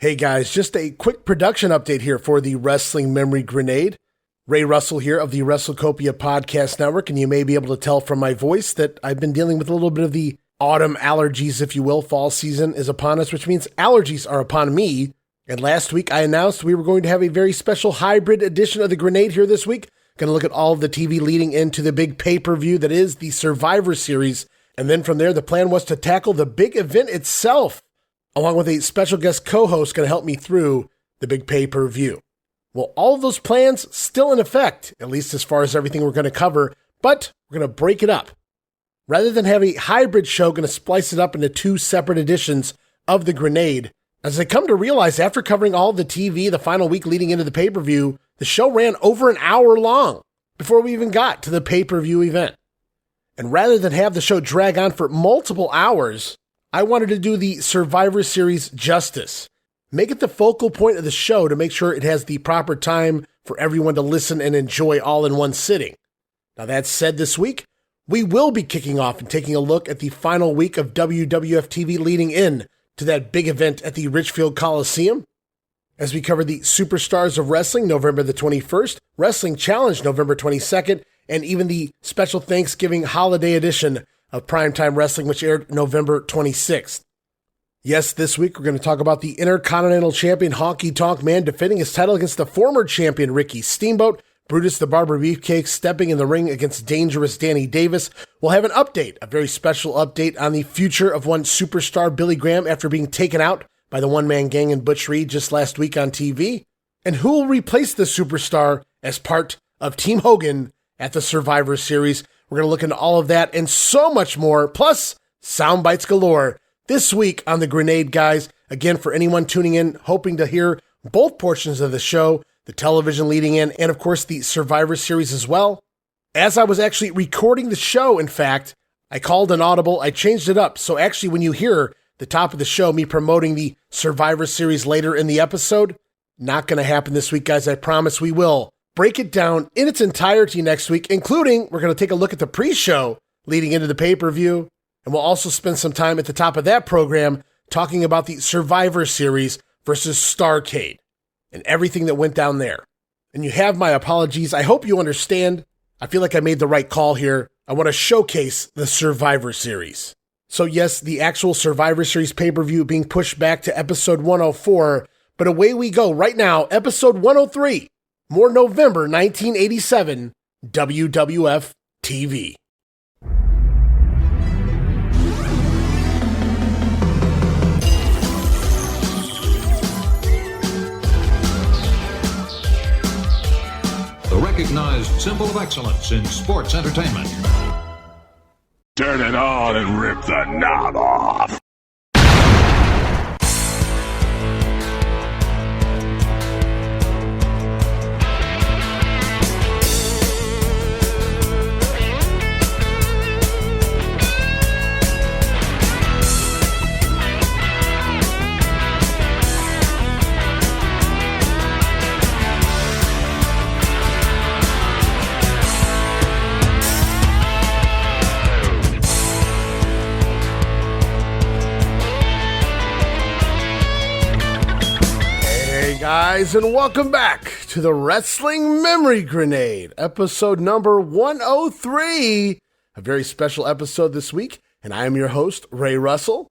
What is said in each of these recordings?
Hey guys, just a quick production update here for the Wrestling Memory Grenade. Ray Russell here of the WrestleCopia Podcast Network, and you may be able to tell from my voice that I've been dealing with a little bit of the autumn allergies, if you will. Fall season is upon us, which means allergies are upon me. And last week I announced we were going to have a very special hybrid edition of the Grenade here this week. Going to look at all of the TV leading into the big pay-per-view that is the Survivor Series. And then from there, the plan was to tackle the big event itself, along with a special guest co-host going to help me through the big pay-per-view. Well, all of those plans still in effect, at least as far as everything we're going to cover, but we're going to break it up. Rather than have a hybrid show, going to splice it up into two separate editions of the Grenade. As I come to realize after covering all the TV the final week leading into the pay-per-view, the show ran over an hour long before we even got to the pay-per-view event. And rather than have the show drag on for multiple hours, I wanted to do the Survivor Series justice. Make it the focal point of the show to make sure it has the proper time for everyone to listen and enjoy all in one sitting. Now that said, this week, we will be kicking off and taking a look at the final week of WWF TV leading in to that big event at the Richfield Coliseum. As we cover the Superstars of Wrestling, November the 21st, Wrestling Challenge, November 22nd, and even the special Thanksgiving holiday edition of Primetime Wrestling, which aired November 26th. Yes, this week we're going to talk about the Intercontinental Champion Honky Tonk Man defending his title against the former champion Ricky Steamboat, Brutus the Barber Beefcake stepping in the ring against Dangerous Danny Davis. We'll have an update, a very special update on the future of one superstar Billy Graham after being taken out by the one-man gang in Butch Reed just last week on TV. And who will replace the superstar as part of Team Hogan at the Survivor Series? We're going to look into all of that and so much more, plus soundbites galore this week on the Grenade, guys. Again, for anyone tuning in, hoping to hear both portions of the show, the television leading in, and of course the Survivor Series as well. As I was actually recording the show, in fact, I called an audible, I changed it up. So actually when you hear the top of the show, me promoting the Survivor Series later in the episode, not going to happen this week, guys. I promise we will break it down in its entirety next week, including we're going to take a look at the pre-show leading into the pay-per-view. And we'll also spend some time at the top of that program talking about the Survivor Series versus Starrcade and everything that went down there. And you have my apologies. I hope you understand. I feel like I made the right call here. I want to showcase the Survivor Series. So yes, the actual Survivor Series pay-per-view being pushed back to episode 104, but away we go right now, episode 103, more November 1987 WWF TV. The recognized symbol of excellence in sports entertainment. Turn it on and rip the knob off. Guys, and welcome back to the Wrestling Memory Grenade, episode number 103, a very special episode this week, and I am your host, Ray Russell.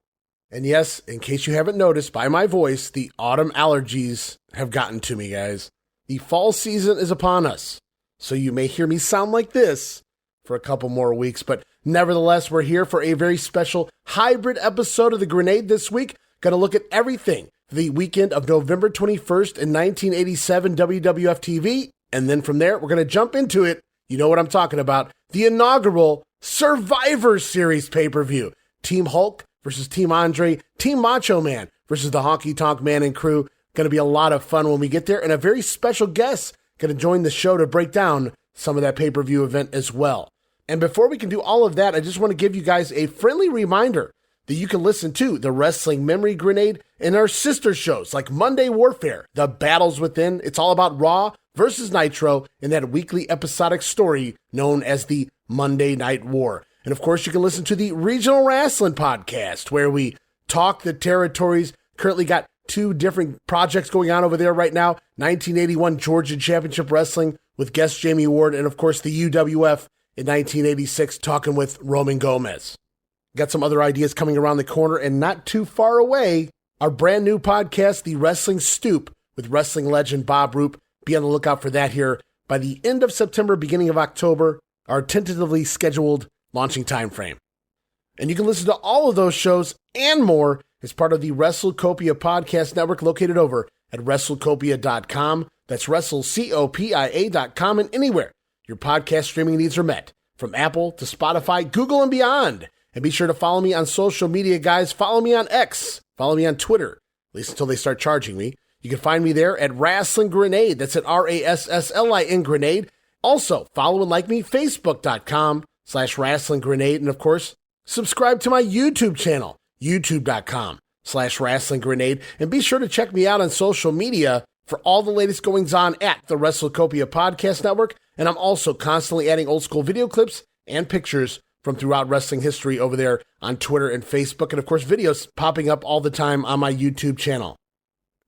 And yes, in case you haven't noticed by my voice, the autumn allergies have gotten to me, guys. The fall season is upon us, so you may hear me sound like this for a couple more weeks, but nevertheless, we're here for a very special hybrid episode of the Grenade this week. Gonna look at everything the weekend of November 21st in 1987 WWF TV. And then from there, we're going to jump into it. You know what I'm talking about. The inaugural Survivor Series pay-per-view. Team Hulk versus Team Andre, Team Macho Man versus the Honky Tonk Man and crew. Going to be a lot of fun when we get there. And a very special guest going to join the show to break down some of that pay-per-view event as well. And before we can do all of that, I just want to give you guys a friendly reminder that you can listen to the Wrestling Memory Grenade and our sister shows like Monday Warfare, The Battles Within. It's all about Raw versus Nitro in that weekly episodic story known as the Monday Night War. And of course, you can listen to the Regional Wrestling Podcast, where we talk the territories. Currently got two different projects going on over there right now. 1981 Georgia Championship Wrestling with guest Jamie Ward, and of course the UWF in 1986 talking with Roman Gomez. Got some other ideas coming around the corner, and not too far away, our brand new podcast, The Wrestling Stoop, with wrestling legend Bob Roop. Be on the lookout for that here by the end of September, beginning of October, our tentatively scheduled launching time frame. And you can listen to all of those shows and more as part of the WrestleCopia Podcast Network located over at WrestleCopia.com. That's WrestleCopia.com, and anywhere your podcast streaming needs are met, from Apple to Spotify, Google, and beyond. And be sure to follow me on social media, guys. Follow me on X. Follow me on Twitter, at least until they start charging me. You can find me there at Wrestling Grenade. That's at RASSLIN Grenade. Also, follow and like me, Facebook.com/Wrestling Grenade. And of course, subscribe to my YouTube channel, YouTube.com/Wrestling Grenade. And be sure to check me out on social media for all the latest goings on at the WrestleCopia Podcast Network. And I'm also constantly adding old school video clips and pictures from throughout wrestling history over there on Twitter and Facebook. And of course, videos popping up all the time on my YouTube channel.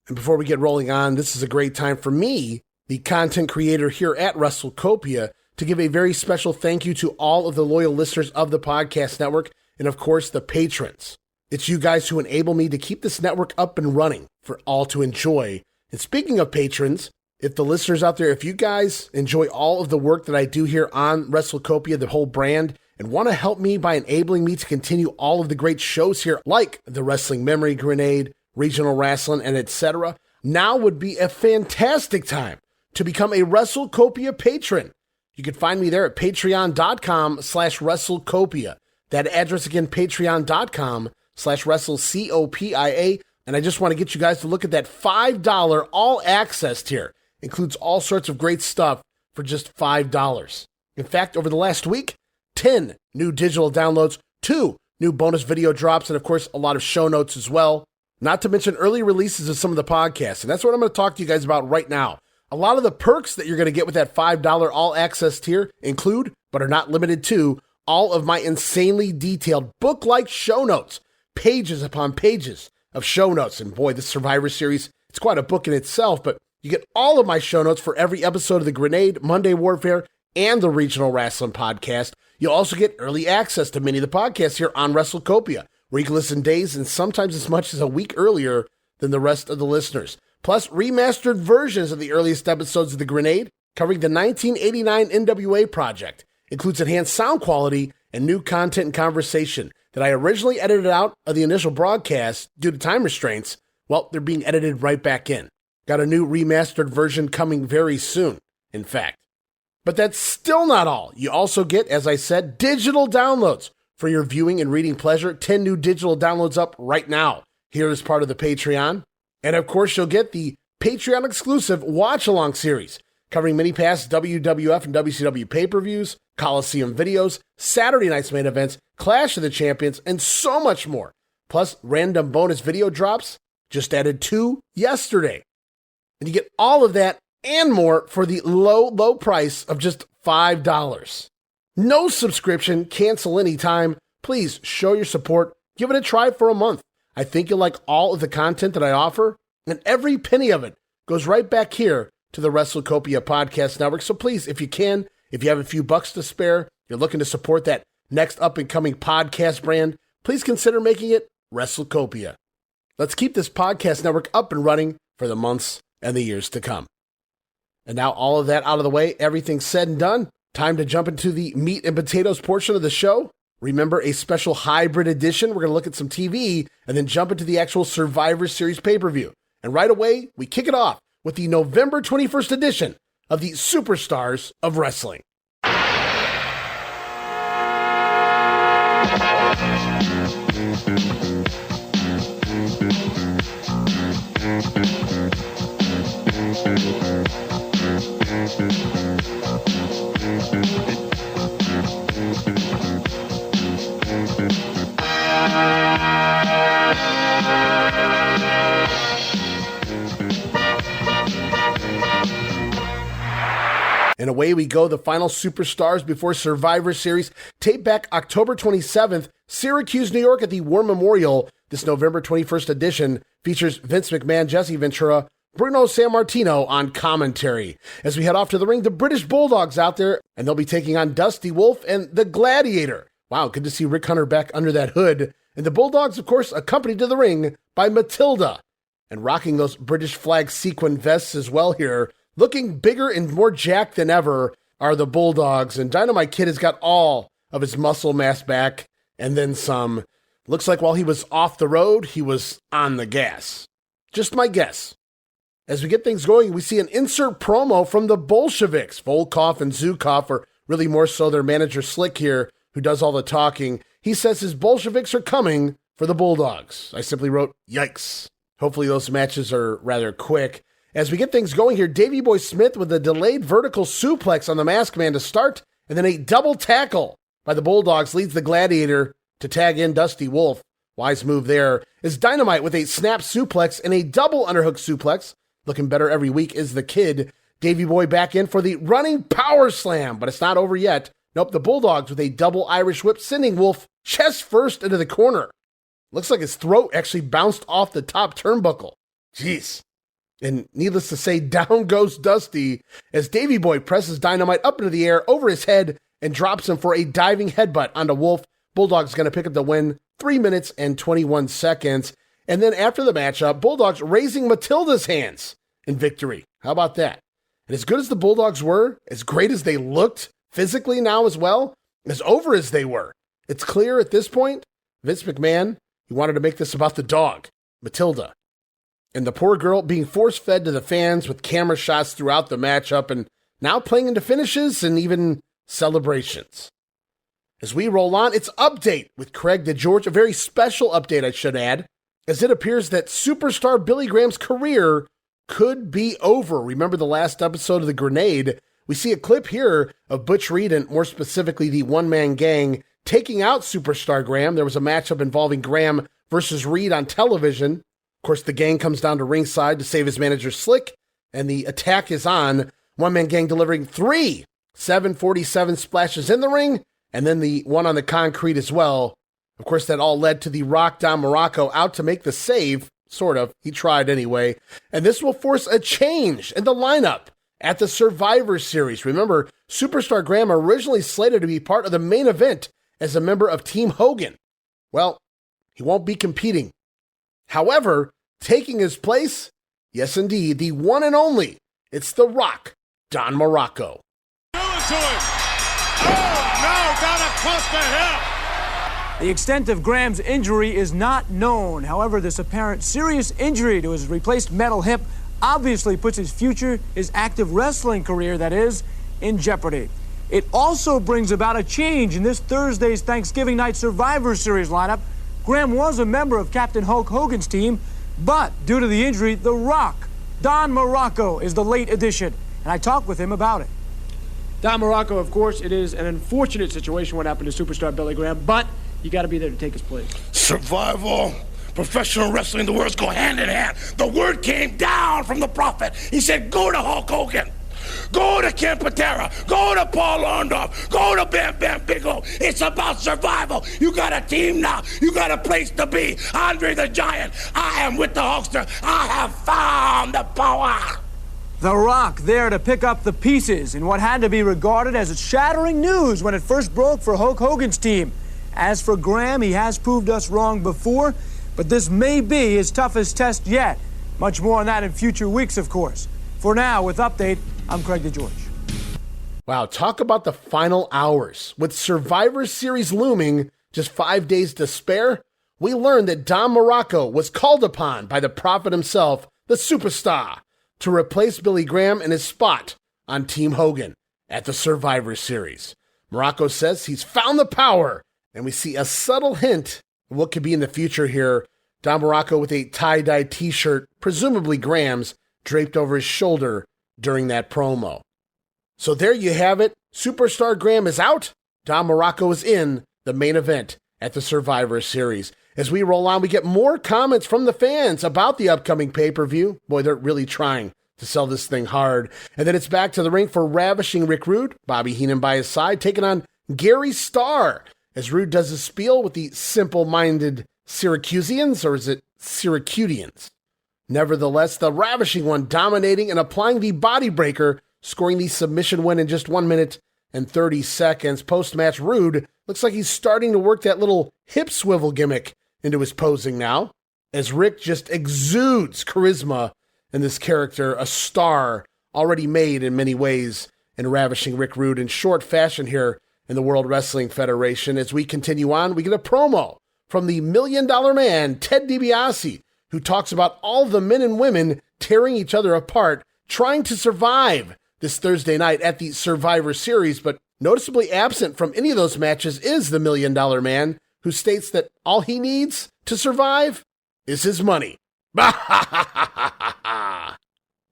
And before we get rolling on, this is a great time for me, the content creator here at WrestleCopia, to give a very special thank you to all of the loyal listeners of the podcast network, and of course, the patrons. It's you guys who enable me to keep this network up and running for all to enjoy. And speaking of patrons, if the listeners out there, if you guys enjoy all of the work that I do here on WrestleCopia, the whole brand, and want to help me by enabling me to continue all of the great shows here, like the Wrestling Memory Grenade, Regional Wrestling, and etc., now would be a fantastic time to become a WrestleCopia patron. You can find me there at patreon.com/WrestleCopia. That address again, patreon.com/WrestleCopia. And I just want to get you guys to look at that $5 all access tier. Includes all sorts of great stuff for just $5. In fact, over the last week, 10 new digital downloads, 2 new bonus video drops, and of course, a lot of show notes as well. Not to mention early releases of some of the podcasts. And that's what I'm going to talk to you guys about right now. A lot of the perks that you're going to get with that $5 all access tier include, but are not limited to, all of my insanely detailed book-like show notes, pages upon pages of show notes. And boy, this Survivor Series, it's quite a book in itself, but you get all of my show notes for every episode of the Grenade, Monday Warfare, and the Regional Wrestling Podcast. You'll also get early access to many of the podcasts here on WrestleCopia, where you can listen days and sometimes as much as a week earlier than the rest of the listeners. Plus, remastered versions of the earliest episodes of The Grenade, covering the 1989 NWA project, includes enhanced sound quality and new content and conversation that I originally edited out of the initial broadcast due to time restraints. Well, they're being edited right back in. Got a new remastered version coming very soon, in fact. But that's still not all. You also get, as I said, digital downloads for your viewing and reading pleasure. 10 new digital downloads up right now here as part of the Patreon. And of course, you'll get the Patreon exclusive watch-along series covering many past WWF and WCW pay-per-views, Coliseum videos, Saturday night's main events, Clash of the Champions, and so much more. Plus, random bonus video drops. Just added 2 yesterday. And you get all of that and more for the low, low price of just $5. No subscription, cancel anytime. Please show your support. Give it a try for a month. I think you'll like all of the content that I offer, and every penny of it goes right back here to the WrestleCopia Podcast Network. So please, if you can, if you have a few bucks to spare, you're looking to support that next up-and-coming podcast brand, please consider making it WrestleCopia. Let's keep this podcast network up and running for the months and the years to come. And now all of that out of the way, everything said and done, time to jump into the meat and potatoes portion of the show. Remember, a special hybrid edition. We're going to look at some TV and then jump into the actual Survivor Series pay-per-view. And right away, we kick it off with the November 21st edition of the Superstars of Wrestling. And away we go, the final Superstars before Survivor Series. Tape back October 27th, Syracuse, New York at the War Memorial. This November 21st edition features Vince McMahon, Jesse Ventura, Bruno Sammartino on commentary. As we head off to the ring, the British Bulldogs out there, and they'll be taking on Dusty Wolf and the Gladiator. Wow, good to see Rick Hunter back under that hood. And the Bulldogs, of course, accompanied to the ring by Matilda. And rocking those British flag sequin vests as well here, looking bigger and more jacked than ever, are the Bulldogs. And Dynamite Kid has got all of his muscle mass back, and then some. Looks like while he was off the road, he was on the gas. Just my guess. As we get things going, we see an insert promo from the Bolsheviks. Volkov and Zukov, or really more so their manager Slick here, who does all the talking. He says his Bolsheviks are coming for the Bulldogs. I simply wrote, yikes. Hopefully those matches are rather quick. As we get things going here, Davey Boy Smith with a delayed vertical suplex on the Masked Man to start, and then a double tackle by the Bulldogs leads the Gladiator to tag in Dusty Wolf. Wise move there. Is Dynamite with a snap suplex and a double underhook suplex. Looking better every week is the Kid. Davey Boy back in for the running power slam, but it's not over yet. Nope, the Bulldogs with a double Irish whip, sending Wolf chest first into the corner. Looks like his throat actually bounced off the top turnbuckle. Jeez. And needless to say, down goes Dusty as Davey Boy presses Dynamite up into the air over his head and drops him for a diving headbutt onto Wolf. Bulldogs going to pick up the win, 3 minutes and 21 seconds. And then after the matchup, Bulldogs raising Matilda's hands in victory. How about that? And as good as the Bulldogs were, as great as they looked physically now as well, as over as they were, it's clear at this point, Vince McMahon, he wanted to make this about the dog, Matilda. And the poor girl being force-fed to the fans with camera shots throughout the matchup and now playing into finishes and even celebrations. As we roll on, it's Update with Craig DeGeorge, a very special update I should add, as it appears that superstar Billy Graham's career could be over. Remember the last episode of The Grenade? We see a clip here of Butch Reed and more specifically the one-man gang taking out superstar Graham. There was a matchup involving Graham versus Reed on television. Of course, the gang comes down to ringside to save his manager Slick, and the attack is on. One-man gang delivering 3 747 splashes in the ring, and then the one on the concrete as well. Of course, that all led to the Rock Don Muraco out to make the save, sort of. He tried anyway. And this will force a change in the lineup at the Survivor Series. Remember, Superstar Graham originally slated to be part of the main event as a member of Team Hogan. Well, he won't be competing. However, taking his place, yes indeed, the one and only, it's The Rock, Don Muraco. Do it to him! Oh, no, down across the hip! The extent of Graham's injury is not known. However, this apparent serious injury to his replaced metal hip obviously puts his future, his active wrestling career, that is, in jeopardy. It also brings about a change in this Thursday's Thanksgiving night Survivor Series lineup. Graham was a member of Captain Hulk Hogan's team, but due to the injury, The Rock, Don Muraco, is the late addition, and I talked with him about it. Don Muraco, of course, it is an unfortunate situation what happened to superstar Billy Graham, but you got to be there to take his place. Survival, professional wrestling, the words go hand in hand. The word came down from the prophet. He said, go to Hulk Hogan. Go to Ken Patera. Go to Paul Orndorff. Go to Bam Bam Bigelow. It's about survival. You got a team now. You got a place to be. Andre the Giant. I am with the Hulkster. I have found the power. The Rock there to pick up the pieces in what had to be regarded as shattering news when it first broke for Hulk Hogan's team. As for Graham, he has proved us wrong before, but this may be his toughest test yet. Much more on that in future weeks, of course. For now, with Update, I'm Craig DeGeorge. Wow, talk about the final hours. With Survivor Series looming, just 5 days to spare, we learned that Don Muraco was called upon by the prophet himself, the superstar, to replace Billy Graham in his spot on Team Hogan at the Survivor Series. Muraco says he's found the power, and we see a subtle hint of what could be in the future here. Don Muraco with a tie-dye t-shirt, presumably Graham's, draped over his shoulder during that promo. So there you have it. Superstar Graham is out. Don Muraco is in the main event at the Survivor Series. As we roll on, we get more comments from the fans about the upcoming pay-per-view. Boy, they're really trying to sell this thing hard. And then it's back to the ring for ravishing Rick Rude, Bobby Heenan by his side, taking on Gary Starr, as Rude does his spiel with the simple-minded Syracusians, or is it Syracudians? Nevertheless, the Ravishing One dominating and applying the body breaker, scoring the submission win in just 1 minute and 30 seconds. Post-match, Rude looks like he's starting to work that little hip swivel gimmick into his posing now, as Rick just exudes charisma in this character, a star already made in many ways in Ravishing Rick Rude in short fashion here in the World Wrestling Federation. As we continue on, we get a promo from the $1 Million Man, Ted DiBiase, who talks about all the men and women tearing each other apart, trying to survive this Thursday night at the Survivor Series. But noticeably absent from any of those matches is the $1 Million Man, who states that all he needs to survive is his money.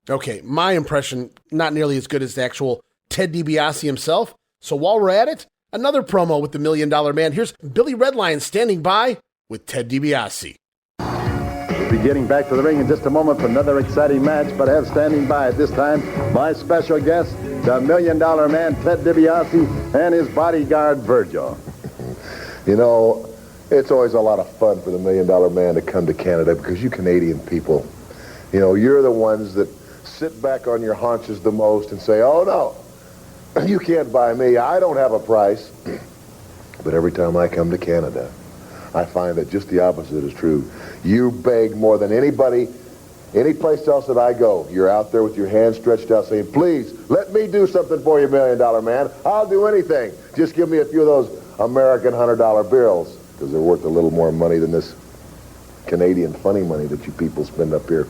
Okay, my impression, not nearly as good as the actual Ted DiBiase himself. So while we're at it, another promo with the $1 Million Man. Here's Billy Redline standing by with Ted DiBiase. We'll be getting back to the ring in just a moment for another exciting match, but I have standing by at this time my special guest, the $1 Million Man, Ted DiBiase, and his bodyguard, Virgil. You know, it's always a lot of fun for the $1 Million Man to come to Canada because you Canadian people, you know, you're the ones that sit back on your haunches the most and say, oh, no. You can't buy me. I don't have a price. But every time I come to Canada, I find that just the opposite is true. You beg more than anybody, any place else that I go. You're out there with your hands stretched out saying, please, let me do something for you, $1 Million Man. I'll do anything. Just give me a few of those American $100 bills, because they're worth a little more money than this Canadian funny money that you people spend up here.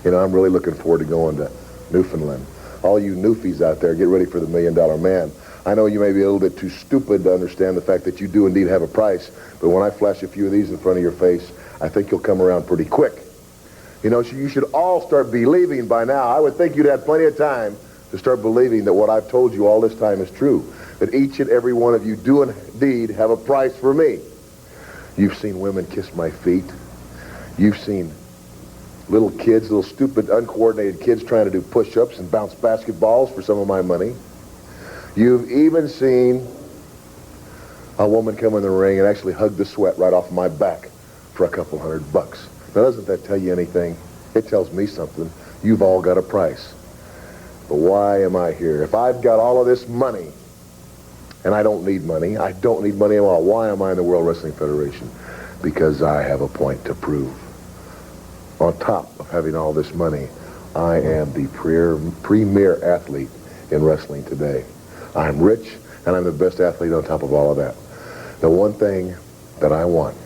You know, I'm really looking forward to going to Newfoundland. All you Newfies out there, get ready for the $1 Million Man. I know you may be a little bit too stupid to understand the fact that you do indeed have a price, but when I flash a few of these in front of your face, I think you'll come around pretty quick. You know, you should all start believing by now. I would think you'd had plenty of time to start believing that what I've told you all this time is true, that each and every one of you do indeed have a price for me. You've seen women kiss my feet. You've seen little kids, little stupid, uncoordinated kids trying to do push-ups and bounce basketballs for some of my money. You've even seen a woman come in the ring and actually hug the sweat right off my back for a couple $100. Now, doesn't that tell you anything? It tells me something. You've all got a price. But why am I here? If I've got all of this money, and I don't need money at all, why am I in the World Wrestling Federation? Because I have a point to prove. On top of having all this money, I am the premier athlete in wrestling today. I'm rich, and I'm the best athlete on top of all of that. The one thing that I want,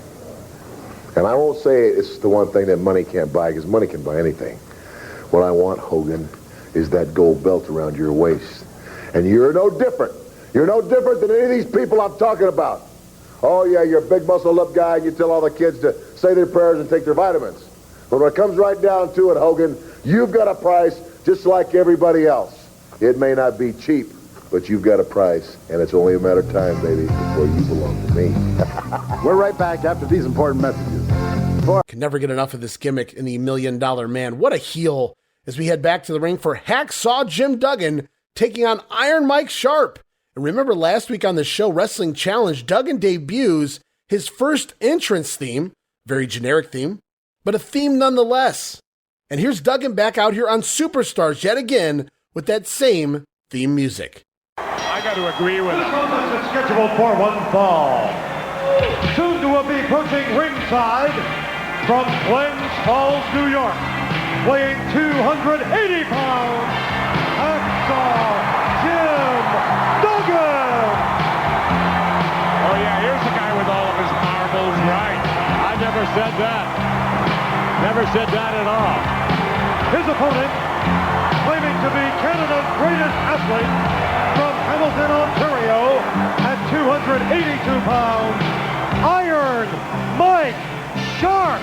and I won't say it's the one thing that money can't buy, because money can buy anything. What I want, Hogan, is that gold belt around your waist. And you're no different. You're no different than any of these people I'm talking about. Oh, yeah, you're a big muscle-up guy, and you tell all the kids to say their prayers and take their vitamins. But when it comes right down to it, Hogan, you've got a price just like everybody else. It may not be cheap, but you've got a price, and it's only a matter of time, baby, before you belong to me. We're right back after these important messages. Can never get enough of this gimmick in the $1 Million Man. What a heel as we head back to the ring for Hacksaw Jim Duggan taking on Iron Mike Sharp. And remember last week on the show Wrestling Challenge, Duggan debuts his first entrance theme, very generic theme, but a theme nonetheless. And here's Duggan back out here on Superstars yet again with that same theme music. I got to agree with it. This match is scheduled for one fall. Soon to be approaching ringside from Glens Falls, New York, weighing 280 pounds, Hacksaw Jim Duggan. Oh, yeah, here's the guy with all of his marbles right. I never said that. Never said that at all. His opponent, claiming to be Canada's greatest athlete from Hamilton, Ontario, at 282 pounds, Iron Mike Sharp.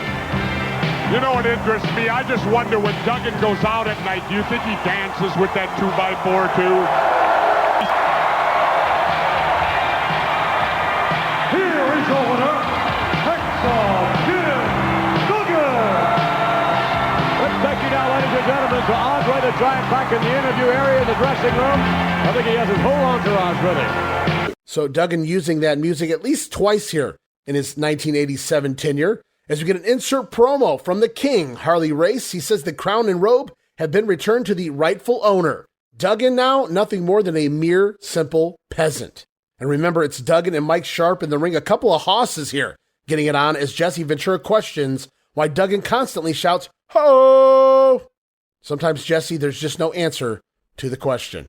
You know what interests me? I just wonder when Duggan goes out at night, do you think he dances with that 2x4 too? Here is your winner, Hacksaw Jim Duggan. Let's take you now, ladies and gentlemen, to Andre the Giant back in the interview area in the dressing room. I think he has his whole entourage with him. So Duggan using that music at least twice here in his 1987 tenure. As we get an insert promo from the King, Harley Race, he says the crown and robe have been returned to the rightful owner. Duggan now, nothing more than a mere simple peasant. And remember, it's Duggan and Mike Sharp in the ring, a couple of hosses here, getting it on as Jesse Ventura questions why Duggan constantly shouts, "Ho!" Sometimes, Jesse, there's just no answer to the question.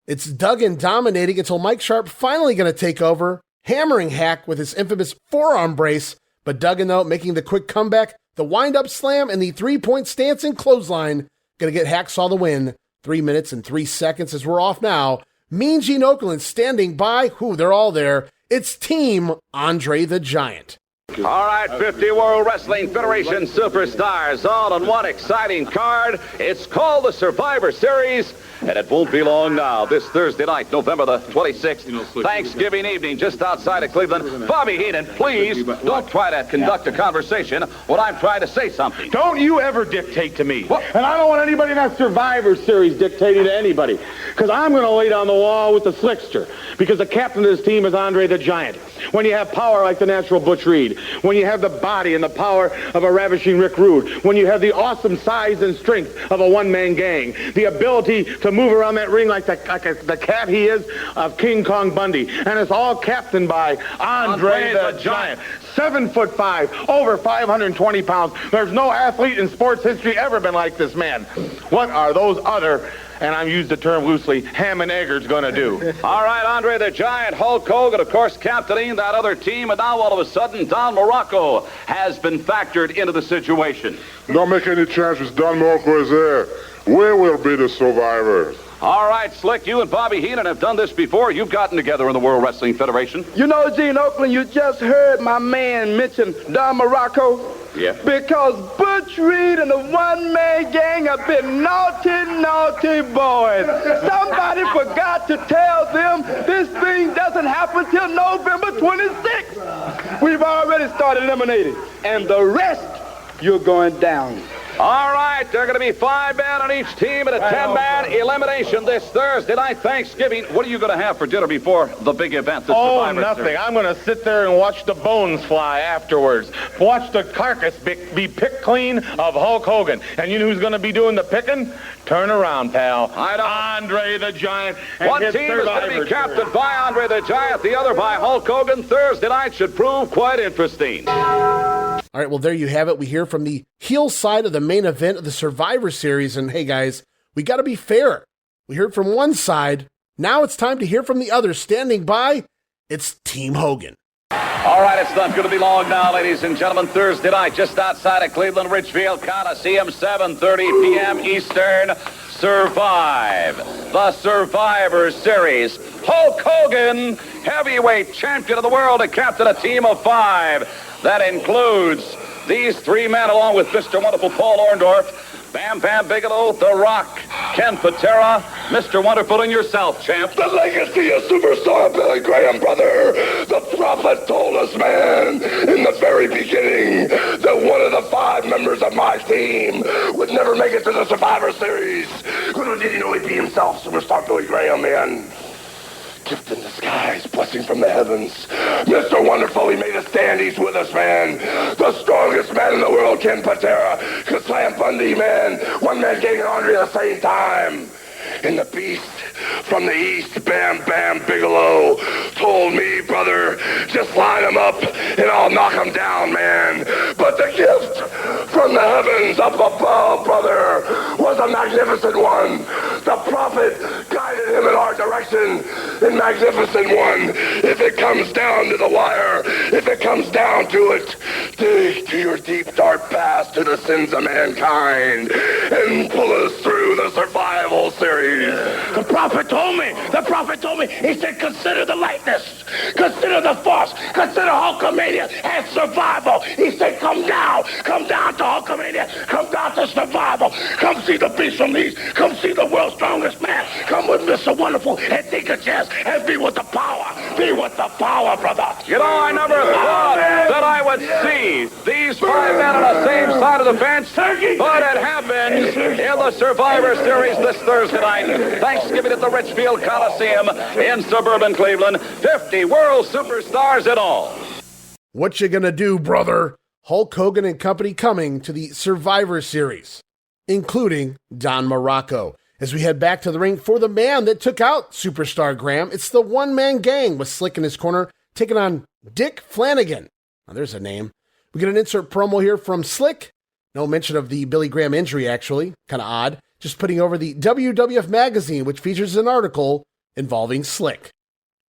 It's Duggan dominating until Mike Sharp finally going to take over, hammering Hack with his infamous forearm brace, but Duggan, though, making the quick comeback, the wind-up slam, and the three-point stance and clothesline, going to get Hacksaw the win. 3 minutes and 3 seconds as we're off now. Mean Gene Okerlund standing by. They're all there. It's Team Andre the Giant. All right, 50 World Wrestling Federation superstars all on one exciting card. It's called the Survivor Series, and it won't be long now. This Thursday night, November the 26th, Thanksgiving evening, just outside of Cleveland. Bobby Heenan, please don't try to conduct a conversation when I'm trying to say something. Don't you ever dictate to me. And I don't want anybody in that Survivor Series dictating to anybody. Because I'm going to lay down the law with the slickster. Because the captain of this team is Andre the Giant. When you have power like the natural Butch Reed, when you have the body and the power of a ravishing Rick Rude, when you have the awesome size and strength of a one-man gang, the ability to move around that ring like the cat he is of King Kong Bundy, and it's all captained by Andre the Giant. 7'5", over 520 pounds. There's no athlete in sports history ever been like this man. What are those other, and I'm used the term loosely, ham and eggers going to do? All right, Andre the Giant, Hulk Hogan, of course, captaining that other team, and now all of a sudden, Don Muraco has been factored into the situation. Don't make any chances. Don Muraco is there. We will be the survivors. All right, Slick, you and Bobby Heenan have done this before. You've gotten together in the World Wrestling Federation. You know, Gene Okerlund, you just heard my man mention Don Muraco. Yeah. Because Butch Reed and the one-man gang have been naughty boys. Somebody forgot to tell them this thing doesn't happen till November 26th. We've already started eliminating. And the rest, you're going down. All right, there are going to be 5 men on each team and a 10-man elimination this Thursday night, Thanksgiving. What are you going to have for dinner before the big event? Nothing. I'm going to sit there and watch the bones fly afterwards. Watch the carcass be picked clean of Hulk Hogan. And you know who's going to be doing the picking? Turn around, pal. Andre the Giant. One team is going to be captained by Andre the Giant, the other by Hulk Hogan. Thursday night should prove quite interesting. All right, well, there you have it. We hear from the heel side of the main event of the Survivor Series. And hey, guys, we got to be fair. We heard from one side. Now it's time to hear from the other. Standing by, it's Team Hogan. All right, it's not going to be long now, ladies and gentlemen. Thursday night, just outside of Cleveland, Ridgefield Coliseum, 7:30 p.m. Eastern. Survive the Survivor Series. Hulk Hogan, heavyweight champion of the world, and captain a team of 5. That includes these 3 men, along with Mr. Wonderful Paul Orndorff, Bam Bam Bigelow, The Rock, Ken Patera, Mr. Wonderful, and yourself, Champ. The legacy of superstar Billy Graham, brother. The prophet told us, man, in the very beginning, that one of the 5 members of my team would never make it to the Survivor Series. Little did he know he'd be himself, superstar Billy Graham, man. Gift in disguise, blessing from the heavens. Mr. Wonderful, he made a stand. He's with us, man. The strongest man in the world, Ken Patera. Slam Bundy, man. One man getting Andre at the same time. And the beast from the east, Bam Bam Bigelow, told me, brother, just line him up and I'll knock him down, man. But the gift from the heavens up above, brother, was a magnificent one. The prophet guided him in our direction in magnificent one. If it comes down to the wire, if it comes down to it, dig to your deep dark past, to the sins of mankind, and pull us through the survival series. The prophet told me, he said, consider the lightness, consider the force, consider Hulkamania and survival. He said, come down to Hulkamania, come down to survival, come see the beast from the east, come see the world's strongest man, come with Mr. Wonderful and take a chance and be with the power, brother. You know, I never thought that I would see these 5 men on the same side of the bench, but it happens in the Survivor Series this Thursday night. Thanksgiving at the Richfield Coliseum in suburban Cleveland. 50 world superstars in all. What you gonna do, brother? Hulk Hogan and company coming to the Survivor Series, including Don Muraco. As we head back to the ring for the man that took out Superstar Graham, it's the one-man gang with Slick in his corner, taking on Dick Flanagan. Now, there's a name. We get an insert promo here from Slick. No mention of the Billy Graham injury, actually. Kind of odd. Just putting over the WWF magazine, which features an article involving Slick.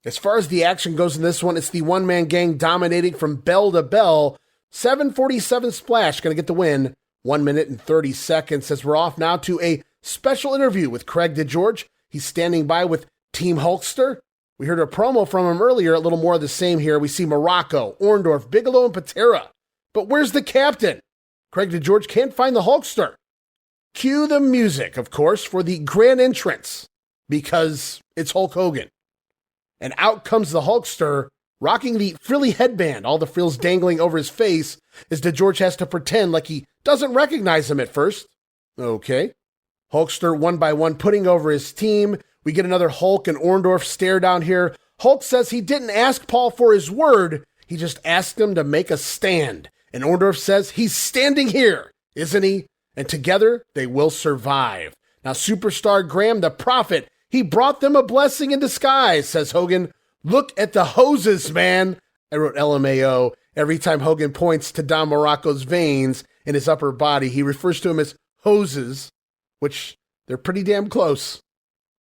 As far as the action goes in this one, it's the one-man gang dominating from bell to bell. 747 Splash going to get the win. 1 minute and 30 seconds as we're off now to a special interview with Craig DeGeorge. He's standing by with Team Hulkster. We heard a promo from him earlier, a little more of the same here. We see Muraco, Orndorff, Bigelow, and Patera. But where's the captain? Craig DeGeorge can't find the Hulkster. Cue the music, of course, for the grand entrance, because it's Hulk Hogan. And out comes the Hulkster, rocking the frilly headband, all the frills dangling over his face, as DeGeorge has to pretend like he doesn't recognize him at first. Okay. Hulkster, one by one, putting over his team. We get another Hulk and Orndorff stare down here. Hulk says he didn't ask Paul for his word. He just asked him to make a stand. And Orndorff says he's standing here, isn't he? And together they will survive. Now, Superstar Graham, the prophet, he brought them a blessing in disguise, says Hogan. Look at the hoses, man. I wrote LMAO. Every time Hogan points to Don Muraco's veins in his upper body, he refers to him as hoses, which they're pretty damn close.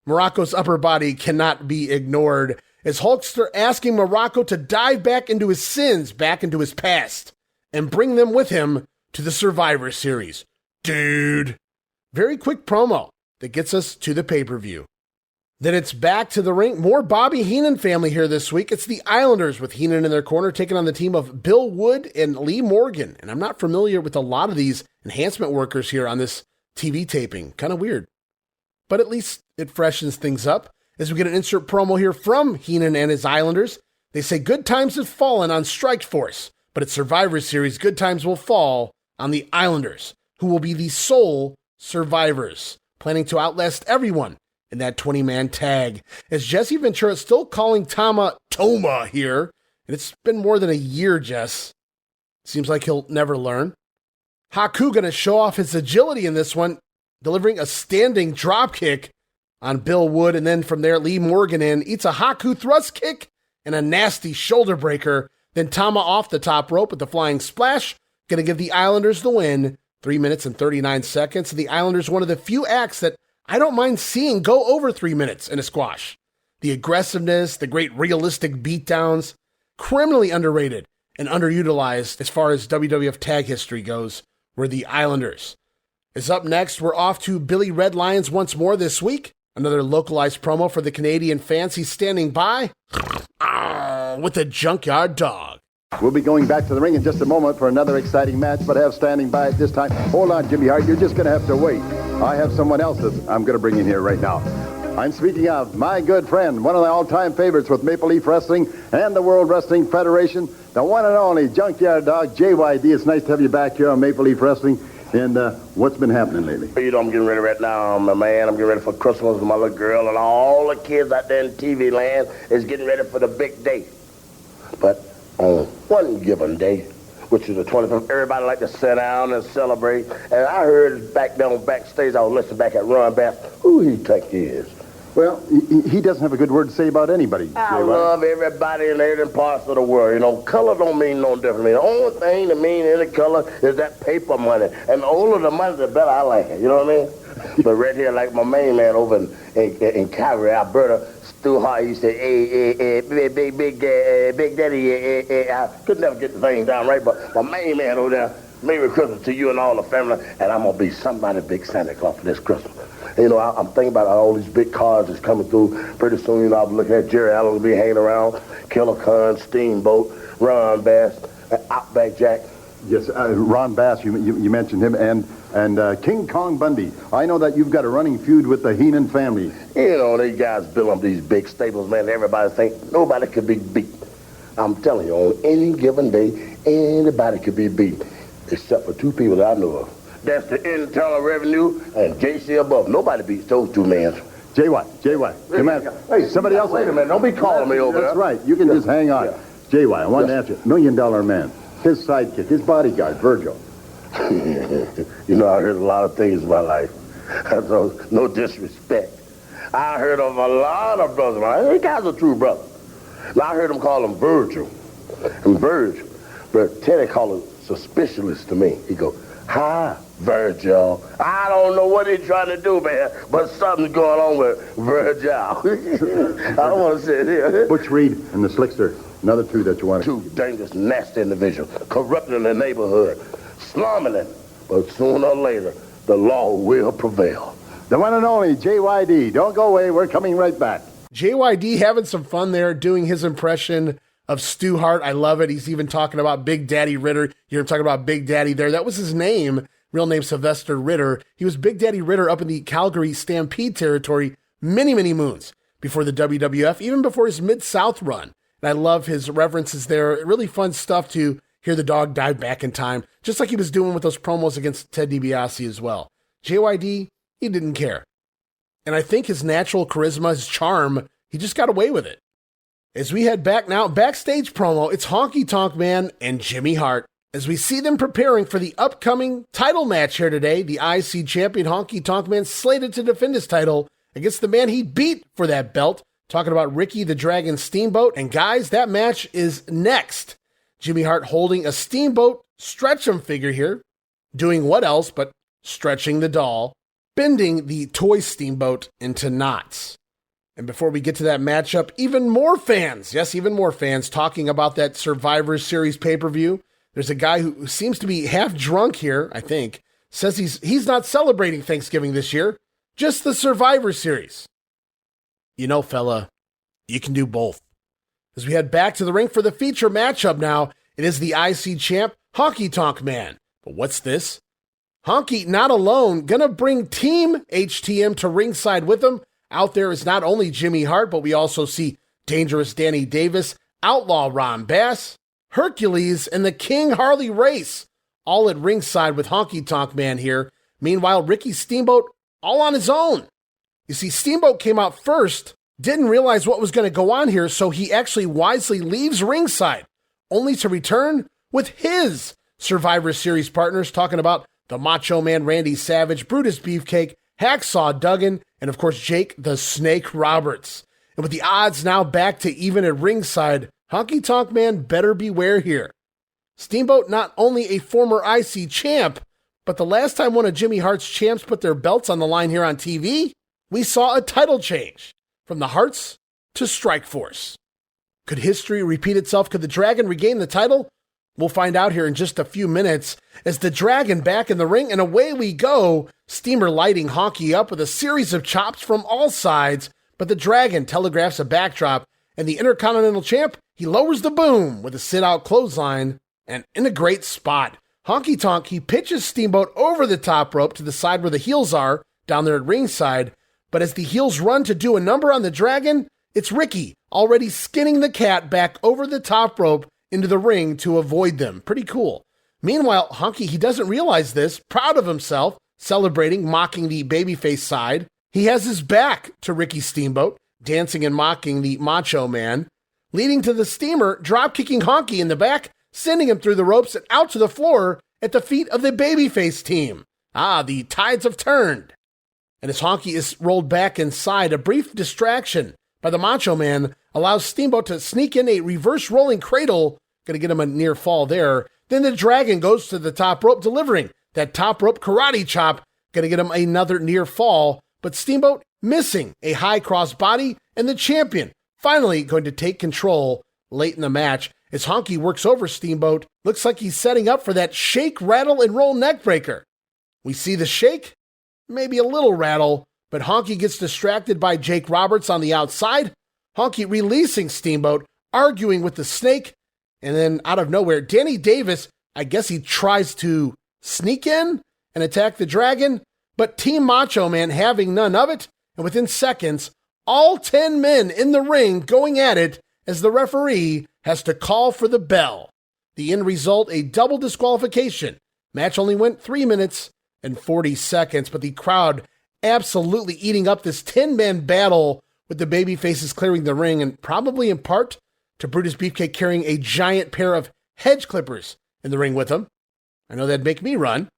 Muraco's upper body cannot be ignored, as Hulkster asking Muraco to dive back into his sins, back into his past, and bring them with him to the Survivor Series. Dude. Very quick promo that gets us to the pay-per-view. Then it's back to the ring. More Bobby Heenan family here this week. It's the Islanders with Heenan in their corner, taking on the team of Bill Wood and Lee Morgan. And I'm not familiar with a lot of these enhancement workers here on this TV taping. Kind of weird. But at least it freshens things up as we get an insert promo here from Heenan and his Islanders. They say good times have fallen on Strikeforce, but at Survivor Series, good times will fall on the Islanders, who will be the sole survivors, planning to outlast everyone in that 20-man tag. As Jesse Ventura is still calling Toma here, and it's been more than a year, Jess. Seems like he'll never learn. Haku going to show off his agility in this one, delivering a standing drop kick on Bill Wood, and then from there, Lee Morgan eats a Haku thrust kick and a nasty shoulder breaker. Then Tama off the top rope with the flying splash, going to give the Islanders the win. 3 minutes and 39 seconds. The Islanders, one of the few acts that I don't mind seeing go over 3 minutes in a squash. The aggressiveness, the great realistic beatdowns, criminally underrated and underutilized as far as WWF tag history goes, were the Islanders. As up next, we're off to Billy Red Lions once more this week. Another localized promo for the Canadian fans. He's standing by with the Junkyard Dog. We'll be going back to the ring in just a moment for another exciting match, but have standing by at this time. Hold on, Jimmy Hart. You're just going to have to wait. I have someone else that I'm going to bring in here right now. I'm speaking of my good friend, one of the all-time favorites with Maple Leaf Wrestling and the World Wrestling Federation, the one and only Junkyard Dog, JYD. It's nice to have you back here on Maple Leaf Wrestling. And what's been happening lately? You know, I'm getting ready right now, my man. I'm getting ready for Christmas with my little girl, and all the kids out there in TV land is getting ready for the big day. But on one given day, which is the 25th, everybody like to sit down and celebrate. And I heard back down backstage, I was listening back at Ron Bass, who he think he is. Well, he doesn't have a good word to say about anybody. I love everybody in every parts of the world. You know, color don't mean no different to me. The only thing that means any color is that paper money. And the older the money, the better I like it. You know what I mean? But right here, like my main man over in Calgary, Alberta, Stu Hart, he said, Big Daddy, I could never get the thing down right, but my main man over there, Merry Christmas to you and all the family, and I'm going to be somebody big Santa Claus for this Christmas. You know, I'm thinking about all these big cars that's coming through. Pretty soon, you know, I'll be looking at Jerry Allen will be hanging around, Killer Khan, Steamboat, Ron Bass, Outback Jack. Yes, Ron Bass, you mentioned him, and King Kong Bundy. I know that you've got a running feud with the Heenan family. You know, these guys build up these big stables, man. Everybody think nobody could be beat. I'm telling you, on any given day, anybody could be beat, except for two people that I know of. That's the Internal Revenue and JC above. Nobody beats those two men. JY. Come on. Hey, somebody else. Wait a minute. Don't be calling me over there. That's right. You can just hang on. Yeah. JY, I wanted to ask you, $1 Million Man. his sidekick, his bodyguard, Virgil. You know, I heard a lot of things in my life. So, no disrespect. I heard of a lot of brothers. Every guy's a true brother. Now, I heard him call him Virgil. And Virgil, but Teddy called him suspicious to me. He go, hi, Virgil. I don't know what he's trying to do, man, but something's going on with Virgil. I don't want to say it here. Butch Reed and the Slickster, another two that you want to... Two dangerous, nasty individuals, corrupting the neighborhood, slumming it. But sooner or later, the law will prevail. The one and only JYD. Don't go away. We're coming right back. JYD having some fun there, doing his impression of Stu Hart. I love it. He's even talking about Big Daddy Ritter. You hear him talking about Big Daddy there. That was his name, real name Sylvester Ritter. He was Big Daddy Ritter up in the Calgary Stampede territory many, many moons before the WWF, even before his Mid-South run. And I love his references there. Really fun stuff to hear the dog dive back in time, just like he was doing with those promos against Ted DiBiase as well. JYD, he didn't care. And I think his natural charisma, his charm, he just got away with it. As we head back now, backstage promo, it's Honky Tonk Man and Jimmy Hart. As we see them preparing for the upcoming title match here today, the IC champion Honky Tonk Man slated to defend his title against the man he beat for that belt. Talking about Ricky the Dragon Steamboat. And guys, that match is next. Jimmy Hart holding a Steamboat stretch-em figure here. Doing what else but stretching the doll. Bending the toy Steamboat into knots. And before we get to that matchup, even more fans talking about that Survivor Series pay-per-view. There's a guy who seems to be half drunk here, I think, says he's not celebrating Thanksgiving this year, just the Survivor Series. You know, fella, you can do both. As we head back to the ring for the feature matchup now, it is the IC champ, Honky Tonk Man. But what's this? Honky, not alone, gonna bring Team HTM to ringside with him. Out there is not only Jimmy Hart, but we also see Dangerous Danny Davis, Outlaw Ron Bass, Hercules, and the King Harley Race, all at ringside with Honky Tonk Man here. Meanwhile, Ricky Steamboat, all on his own. You see, Steamboat came out first, didn't realize what was going to go on here, so he actually wisely leaves ringside, only to return with his Survivor Series partners, talking about the Macho Man Randy Savage, Brutus Beefcake, Hacksaw Duggan, and of course Jake the Snake Roberts. And with the odds now back to even at ringside, Honky Tonk Man better beware here. Steamboat not only a former IC champ, but the last time one of Jimmy Hart's champs put their belts on the line here on TV, we saw a title change from the Harts to Strikeforce. Could history repeat itself? Could the Dragon regain the title? We'll find out here in just a few minutes as the Dragon back in the ring, and away we go. Steamer lighting Honky up with a series of chops from all sides, but the Dragon telegraphs a backdrop, and the Intercontinental Champ, he lowers the boom with a sit-out clothesline, and in a great spot. Honky Tonk, he pitches Steamboat over the top rope to the side where the heels are, down there at ringside, but as the heels run to do a number on the Dragon, it's Ricky already skinning the cat back over the top rope into the ring to avoid them. Pretty cool. Meanwhile, Honky, he doesn't realize this, proud of himself, celebrating, mocking the babyface side. He has his back to Ricky Steamboat, dancing and mocking the Macho Man, leading to the Steamer drop-kicking Honky in the back, sending him through the ropes and out to the floor at the feet of the babyface team. The tides have turned. And as Honky is rolled back inside, a brief distraction by the Macho Man allows Steamboat to sneak in a reverse rolling cradle. Going to get him a near fall there. Then the Dragon goes to the top rope, delivering that top rope karate chop. Going to get him another near fall. But Steamboat missing a high cross body, and the champion finally going to take control late in the match as Honky works over Steamboat. Looks like he's setting up for that shake, rattle, and roll neckbreaker. We see the shake, maybe a little rattle, but Honky gets distracted by Jake Roberts on the outside. Honky releasing Steamboat, arguing with the Snake, and then out of nowhere, Danny Davis, I guess he tries to sneak in and attack the Dragon, but Team Macho Man having none of it, and within seconds, all 10 men in the ring going at it as the referee has to call for the bell. The end result, a double disqualification. Match only went 3 minutes and 40 seconds, but the crowd absolutely eating up this 10-man battle with the baby faces clearing the ring, and probably in part to Brutus Beefcake carrying a giant pair of hedge clippers in the ring with him. I know that'd make me run.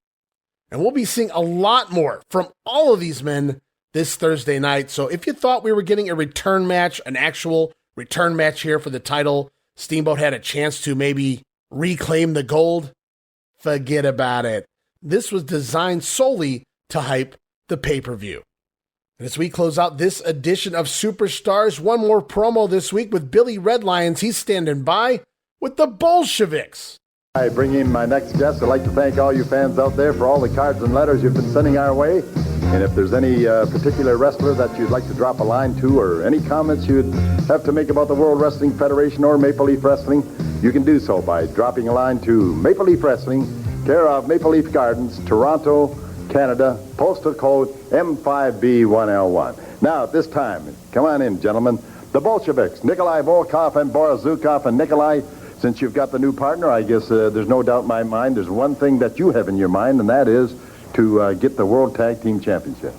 And we'll be seeing a lot more from all of these men this Thursday night. So if you thought we were getting a return match, an actual return match here for the title, Steamboat had a chance to maybe reclaim the gold, forget about it. This was designed solely to hype the pay-per-view. And as we close out this edition of Superstars, one more promo this week with Billy Red Lions. He's standing by with the Bolsheviks. I bring in my next guest. I'd like to thank all you fans out there for all the cards and letters you've been sending our way. And if there's any particular wrestler that you'd like to drop a line to or any comments you'd have to make about the World Wrestling Federation or Maple Leaf Wrestling, you can do so by dropping a line to Maple Leaf Wrestling, care of Maple Leaf Gardens, Toronto, Canada, postal code M5B1L1. Now, at this time, come on in, gentlemen. The Bolsheviks, Nikolai Volkov and Boris Zukov. And Nikolai, since you've got the new partner, I guess there's no doubt in my mind there's one thing that you have in your mind, and that is to get the World Tag Team Championship.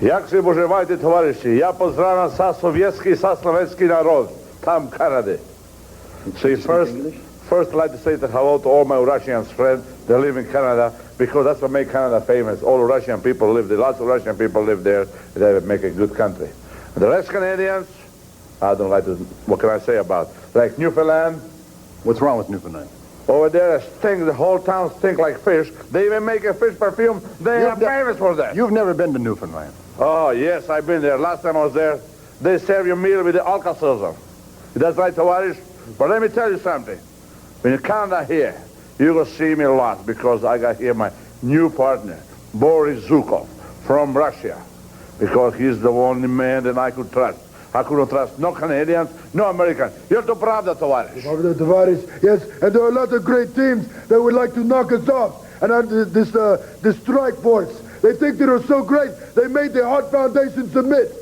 Як же поживаєте, товариші? Я поздравляю со советский, со славянский народ, там, Canada. So first I'd like to say hello to all my Russian friends that live in Canada, because that's what makes Canada famous. All Russian people live there. Lots of Russian people live there. They make a good country. The rest Canadians, I don't like to, what can I say about? Like Newfoundland. What's wrong with Newfoundland? Over there, the whole town stink like fish. They even make a fish perfume. They are famous for that. You've never been to Newfoundland? Oh, yes, I've been there. Last time I was there, they serve you meal with the alka-seltzer. That's right, Tawarish. But let me tell you something. When you Canada here, you will see me a lot, because I got here my new partner, Boris Zukov, from Russia, because he's the only man that I could trust. I couldn't trust no Canadians, no Americans. You're the Pravda, Tavarish. Pravda, Tavarish, yes. And there are a lot of great teams that would like to knock us off. And this strike force, they think they're so great, they made the Hart Foundation submit.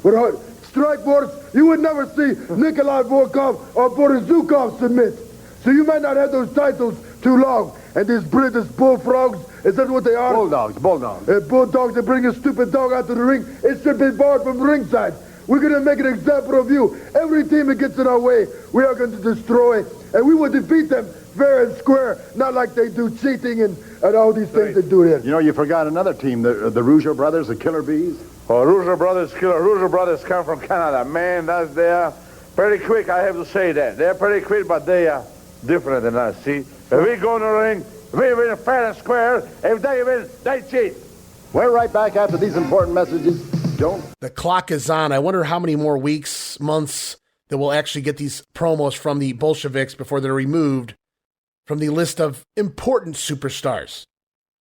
But strike force, you would never see Nikolai Volkov or Boris Zukov submit. So you might not have those titles too long. And these British bullfrogs, is that what they are? Bulldogs. Bulldogs that bring a stupid dog out to the ring. It should be barred from ringside. We're going to make an example of you. Every team that gets in our way, we are going to destroy. And we will defeat them fair and square, not like they do cheating and all these things they do there. You know, you forgot another team, the Rougeau Brothers, the Killer Bees. Oh, Rougeau Brothers come from Canada. Man, they are pretty quick, I have to say that. They're pretty quick, but they are different than us, see? If we go in the ring, we win fair and square. If they win, they cheat. We're right back after these important messages. The clock is on. I wonder how many more weeks, months that we'll actually get these promos from the Bolsheviks before they're removed from the list of important superstars.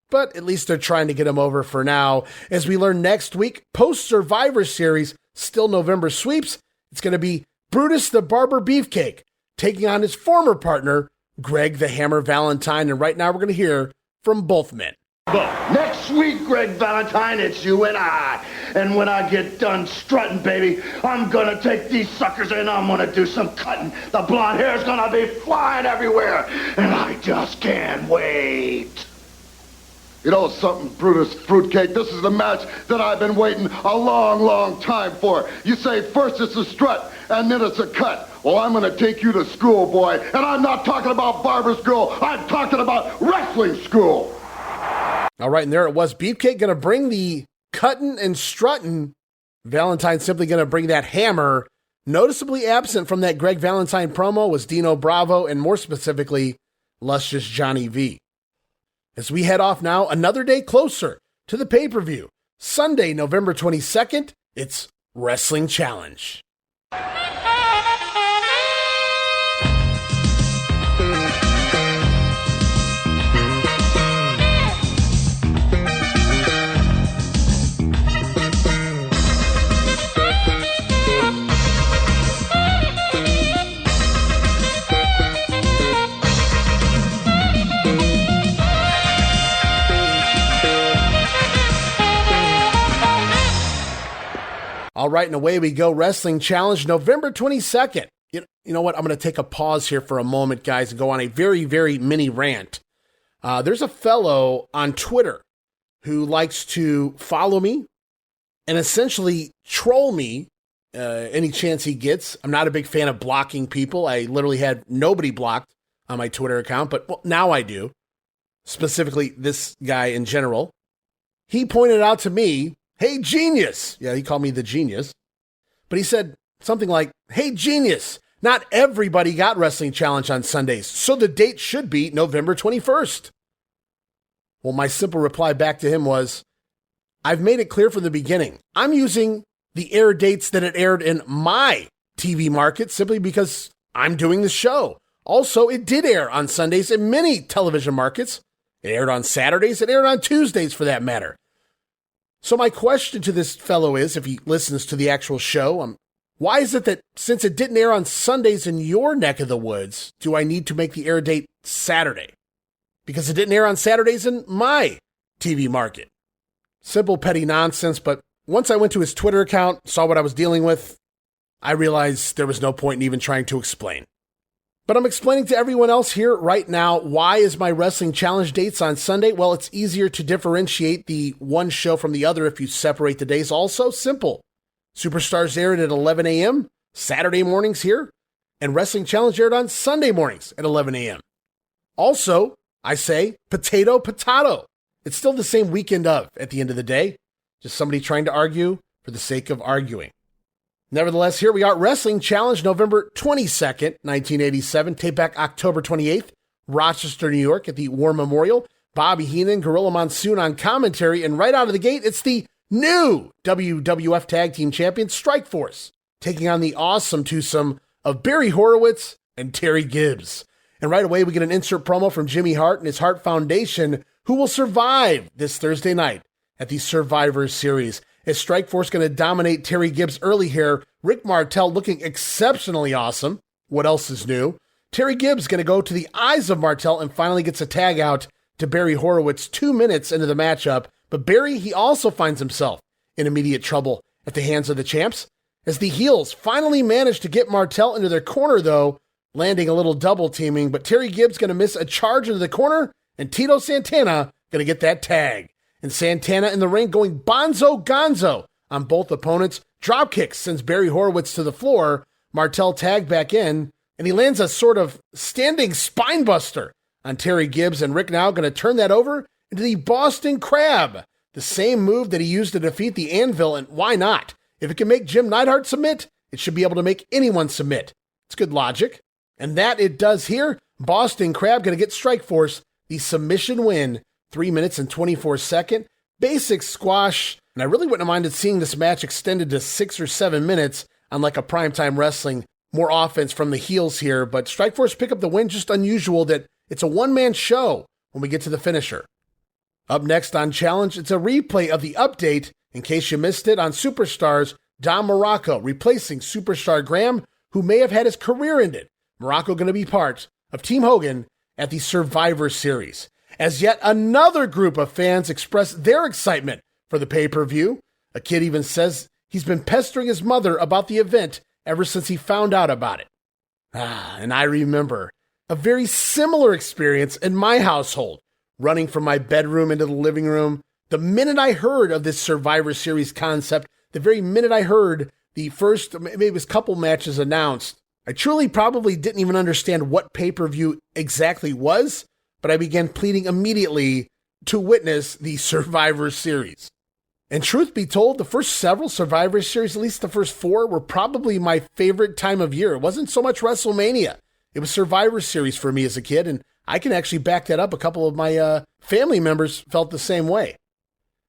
But at least they're trying to get them over for now. As we learn next week, post-Survivor Series, still November sweeps, it's going to be Brutus the Barber Beefcake taking on his former partner, Greg the Hammer Valentine. And right now we're going to hear from both men. Next week, Greg Valentine, it's you and I. And when I get done strutting, baby, I'm gonna take these suckers and I'm gonna do some cutting. The blonde hair's gonna be flying everywhere. And I just can't wait. You know something, Brutus Fruitcake? This is the match that I've been waiting a long, long time for. You say first it's a strut, and then it's a cut. Well, I'm going to take you to school, boy. And I'm not talking about barber school. I'm talking about wrestling school. All right, and there it was. Beefcake going to bring the cutting and strutting. Valentine simply going to bring that hammer. Noticeably absent from that Greg Valentine promo was Dino Bravo, and more specifically, Luscious Johnny V. As we head off now, another day closer to the pay-per-view. Sunday, November 22nd, it's Wrestling Challenge. All right, and away we go. Wrestling Challenge, November 22nd. You know what? I'm going to take a pause here for a moment, guys, and go on a very, very mini rant. There's a fellow on Twitter who likes to follow me and essentially troll me any chance he gets. I'm not a big fan of blocking people. I literally had nobody blocked on my Twitter account, but now I do. Specifically, this guy in general. He pointed out to me, hey, genius. Yeah, he called me the genius. But he said something like, hey, genius, not everybody got Wrestling Challenge on Sundays, so the date should be November 21st. Well, my simple reply back to him was, I've made it clear from the beginning. I'm using the air dates that it aired in my TV market simply because I'm doing the show. Also, it did air on Sundays in many television markets. It aired on Saturdays. It aired on Tuesdays, for that matter. So my question to this fellow is, if he listens to the actual show, why is it that since it didn't air on Sundays in your neck of the woods, do I need to make the air date Saturday? Because it didn't air on Saturdays in my TV market. Simple, petty nonsense, but once I went to his Twitter account, saw what I was dealing with, I realized there was no point in even trying to explain. But I'm explaining to everyone else here right now, why is my Wrestling Challenge dates on Sunday? Well, it's easier to differentiate the one show from the other if you separate the days. Also, simple. Superstars aired at 11 a.m. Saturday mornings here, and Wrestling Challenge aired on Sunday mornings at 11 a.m. Also, I say potato, potato. It's still the same weekend of at the end of the day. Just somebody trying to argue for the sake of arguing. Nevertheless, here we are, Wrestling Challenge, November 22nd, 1987. Tape back October 28th, Rochester, New York, at the War Memorial. Bobby Heenan, Gorilla Monsoon on commentary, and right out of the gate, it's the new WWF Tag Team Champion, Strikeforce, taking on the awesome twosome of Barry Horowitz and Terry Gibbs. And right away, we get an insert promo from Jimmy Hart and his Hart Foundation, who will survive this Thursday night at the Survivor Series. Is Strikeforce going to dominate Terry Gibbs early here? Rick Martel looking exceptionally awesome. What else is new? Terry Gibbs going to go to the eyes of Martel and finally gets a tag out to Barry Horowitz 2 minutes into the matchup. But Barry, he also finds himself in immediate trouble at the hands of the champs, as the heels finally manage to get Martel into their corner, though, landing a little double teaming. But Terry Gibbs going to miss a charge into the corner, and Tito Santana going to get that tag. And Santana in the ring going bonzo gonzo on both opponents. Drop kicks sends Barry Horowitz to the floor. Martel tagged back in, and he lands a sort of standing spine buster on Terry Gibbs. And Rick now going to turn that over into the Boston Crab, the same move that he used to defeat the Anvil. And why not? If it can make Jim Neidhart submit, it should be able to make anyone submit. It's good logic. And that it does here. Boston Crab going to get Strikeforce the submission win. 3 minutes and 24 seconds. Basic squash. And I really wouldn't have minded seeing this match extended to 6 or 7 minutes on like a primetime wrestling. More offense from the heels here, but Strikeforce pick up the win. Just unusual that it's a one-man show when we get to the finisher. Up next on Challenge, it's a replay of the update, in case you missed it, on Superstars, Don Muraco replacing Superstar Graham, who may have had his career ended. Muraco going to be part of Team Hogan at the Survivor Series, as yet another group of fans express their excitement for the pay-per-view. A kid even says he's been pestering his mother about the event ever since he found out about it. And I remember a very similar experience in my household, running from my bedroom into the living room. The minute I heard of this Survivor Series concept, the very minute I heard the first, maybe it was couple matches announced, I truly probably didn't even understand what pay-per-view exactly was, but I began pleading immediately to witness the Survivor Series. And truth be told, the first several Survivor Series, at least the first 4, were probably my favorite time of year. It wasn't so much WrestleMania. It was Survivor Series for me as a kid, and I can actually back that up. A couple of my family members felt the same way.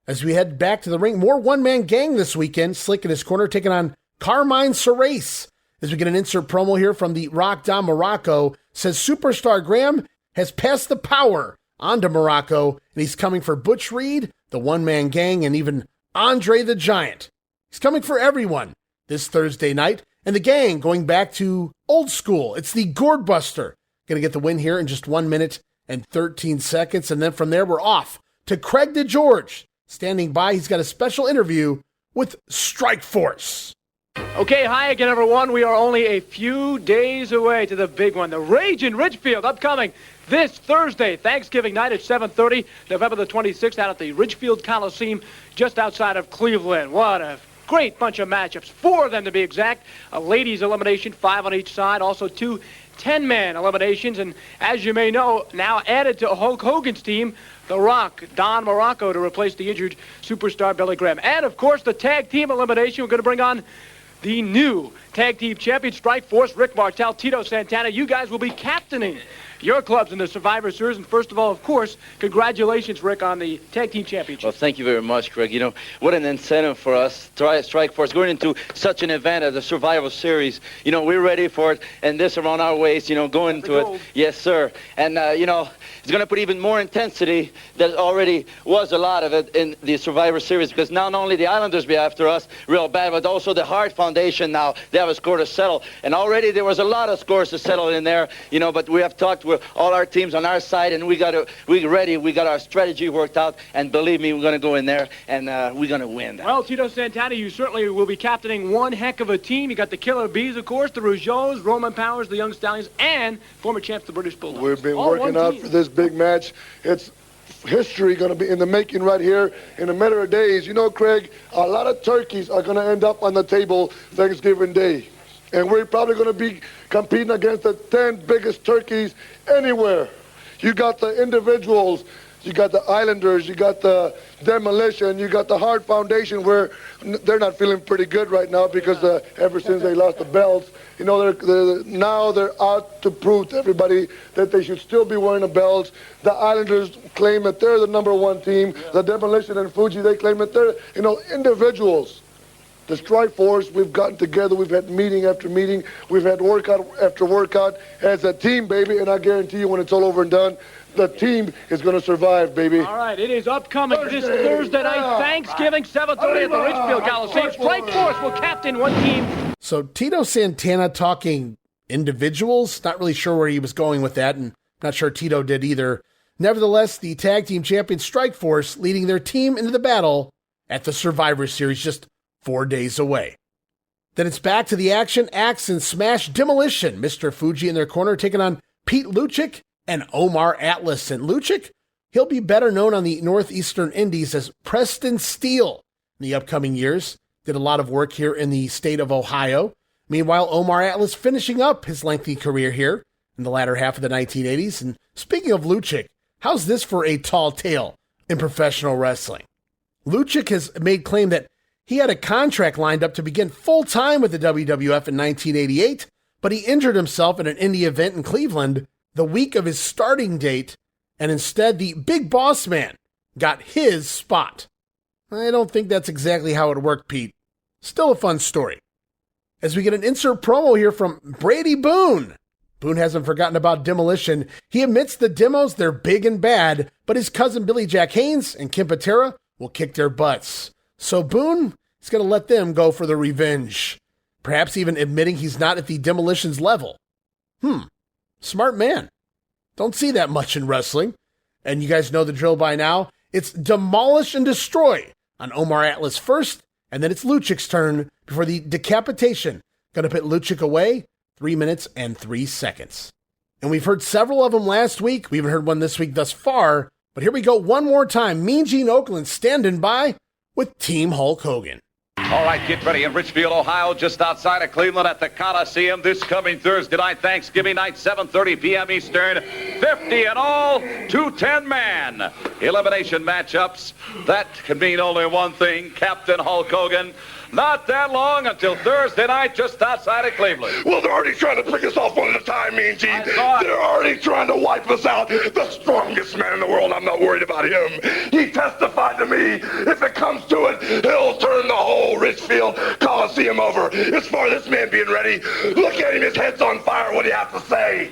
As we head back to the ring, more one-man gang this weekend. Slick in his corner taking on Carmine Serace. As we get an insert promo here from the Rock Don Muraco, says Superstar Graham has passed the power onto Muraco, and he's coming for Butch Reed, the one-man gang, and even Andre the Giant. He's coming for everyone this Thursday night, and the gang going back to old school. It's the Gourd Buster. Going to get the win here in just 1 minute and 13 seconds, and then from there we're off to Craig DeGeorge. Standing by, he's got a special interview with Strikeforce. Okay, hi again, everyone. We are only a few days away to the big one, the Rage in Ridgefield, upcoming this Thursday, Thanksgiving night at 7:30, November the 26th, out at the Ridgefield Coliseum, just outside of Cleveland. What a great bunch of matchups, 4 of them to be exact. A ladies elimination, 5 on each side. Also 2 10-man eliminations. And as you may know, now added to Hulk Hogan's team, The Rock, Don Muraco, to replace the injured superstar Billy Graham. And, of course, the tag team elimination. We're going to bring on the new tag team champion, Strike Force, Rick Martel, Tito Santana. You guys will be captaining your clubs in the Survivor Series. And first of all, of course, congratulations, Rick, on the tag team championship. Well, thank you very much, Greg. You know, what an incentive for us, Strike Force, going into such an event as the Survivor Series. You know, we're ready for it, and this around our waist, you know, going into it. Yes, sir. And, you know, it's going to put even more intensity. There already was a lot of it in the Survivor Series, because not only the Islanders be after us real bad, but also the Hart Foundation now, they have a score to settle. And already there was a lot of scores to settle in there, you know, but we have talked with all our teams on our side, and we're ready. We got our strategy worked out, and believe me, we're going to go in there, and we're going to win. Well, Tito Santana, you certainly will be captaining one heck of a team. You got the Killer Bees, of course, the Rougeaus, Roman Powers, the Young Stallions, and former champs, the British Bulldogs. We've been working out for this big match. It's history going to be in the making right here in a matter of days. You know, Craig, a lot of turkeys are going to end up on the table Thanksgiving Day. And we're probably going to be competing against the 10 biggest turkeys anywhere. You got the individuals, you got the Islanders, you got the Demolition, you got the Hart Foundation, where they're not feeling pretty good right now because ever since they lost the belts, you know, now they're out to prove to everybody that they should still be wearing the belts. The Islanders claim that they're the #1 team. The Demolition and Fuji, they claim that they're, you know, individuals. The Strike Force, we've gotten together, we've had meeting after meeting, we've had workout after workout as a team, baby, and I guarantee you when it's all over and done, the team is going to survive, baby. All right, it is upcoming this Thursday night, Thanksgiving, 7:30 at the Richfield Coliseum. Strike Force will captain one team. So Tito Santana talking individuals, not really sure where he was going with that, and not sure Tito did either. Nevertheless, the tag team champion Strike Force leading their team into the battle at the Survivor Series just 4 days away. Then it's back to the action. Axe and Smash Demolition. Mr. Fuji in their corner taking on Pete Luchik and Omar Atlas. And Luchik, he'll be better known on the Northeastern Indies as Preston Steele in the upcoming years. Did a lot of work here in the state of Ohio. Meanwhile, Omar Atlas finishing up his lengthy career here in the latter half of the 1980s. And speaking of Luchik, how's this for a tall tale in professional wrestling? Luchik has made claim that he had a contract lined up to begin full-time with the WWF in 1988, but he injured himself at an indie event in Cleveland the week of his starting date, and instead the Big Boss Man got his spot. I don't think that's exactly how it worked, Pete. Still a fun story. As we get an insert promo here from Brady Boone. Boone hasn't forgotten about Demolition. He admits the demos, they're big and bad, but his cousin Billy Jack Haynes and Kim Patera will kick their butts. So Boone is going to let them go for the revenge. Perhaps even admitting he's not at the Demolition's level. Smart man. Don't see that much in wrestling. And you guys know the drill by now. It's demolish and destroy on Omar Atlas first, and then it's Luchik's turn before the decapitation. Going to put Luchik away, 3 minutes and 3 seconds. And we've heard several of them last week. We haven't heard one this week thus far. But here we go one more time. Mean Gene Okerlund standing by with Team Hulk Hogan. All right, get ready in Richfield, Ohio, just outside of Cleveland at the Coliseum this coming Thursday night, Thanksgiving night, 7:30 p.m. Eastern. 50 in all, 210-man elimination matchups. That can mean only one thing, Captain Hulk Hogan. Not that long until Thursday night, just outside of Cleveland. Well, they're already trying to pick us off one at a time, Mean Gene. They're already trying to wipe us out. The strongest man in the world, I'm not worried about him. He testified to me, if it comes to it, he'll turn the whole Richfield Coliseum over. As far as this man being ready, look at him, his head's on fire. What do you have to say?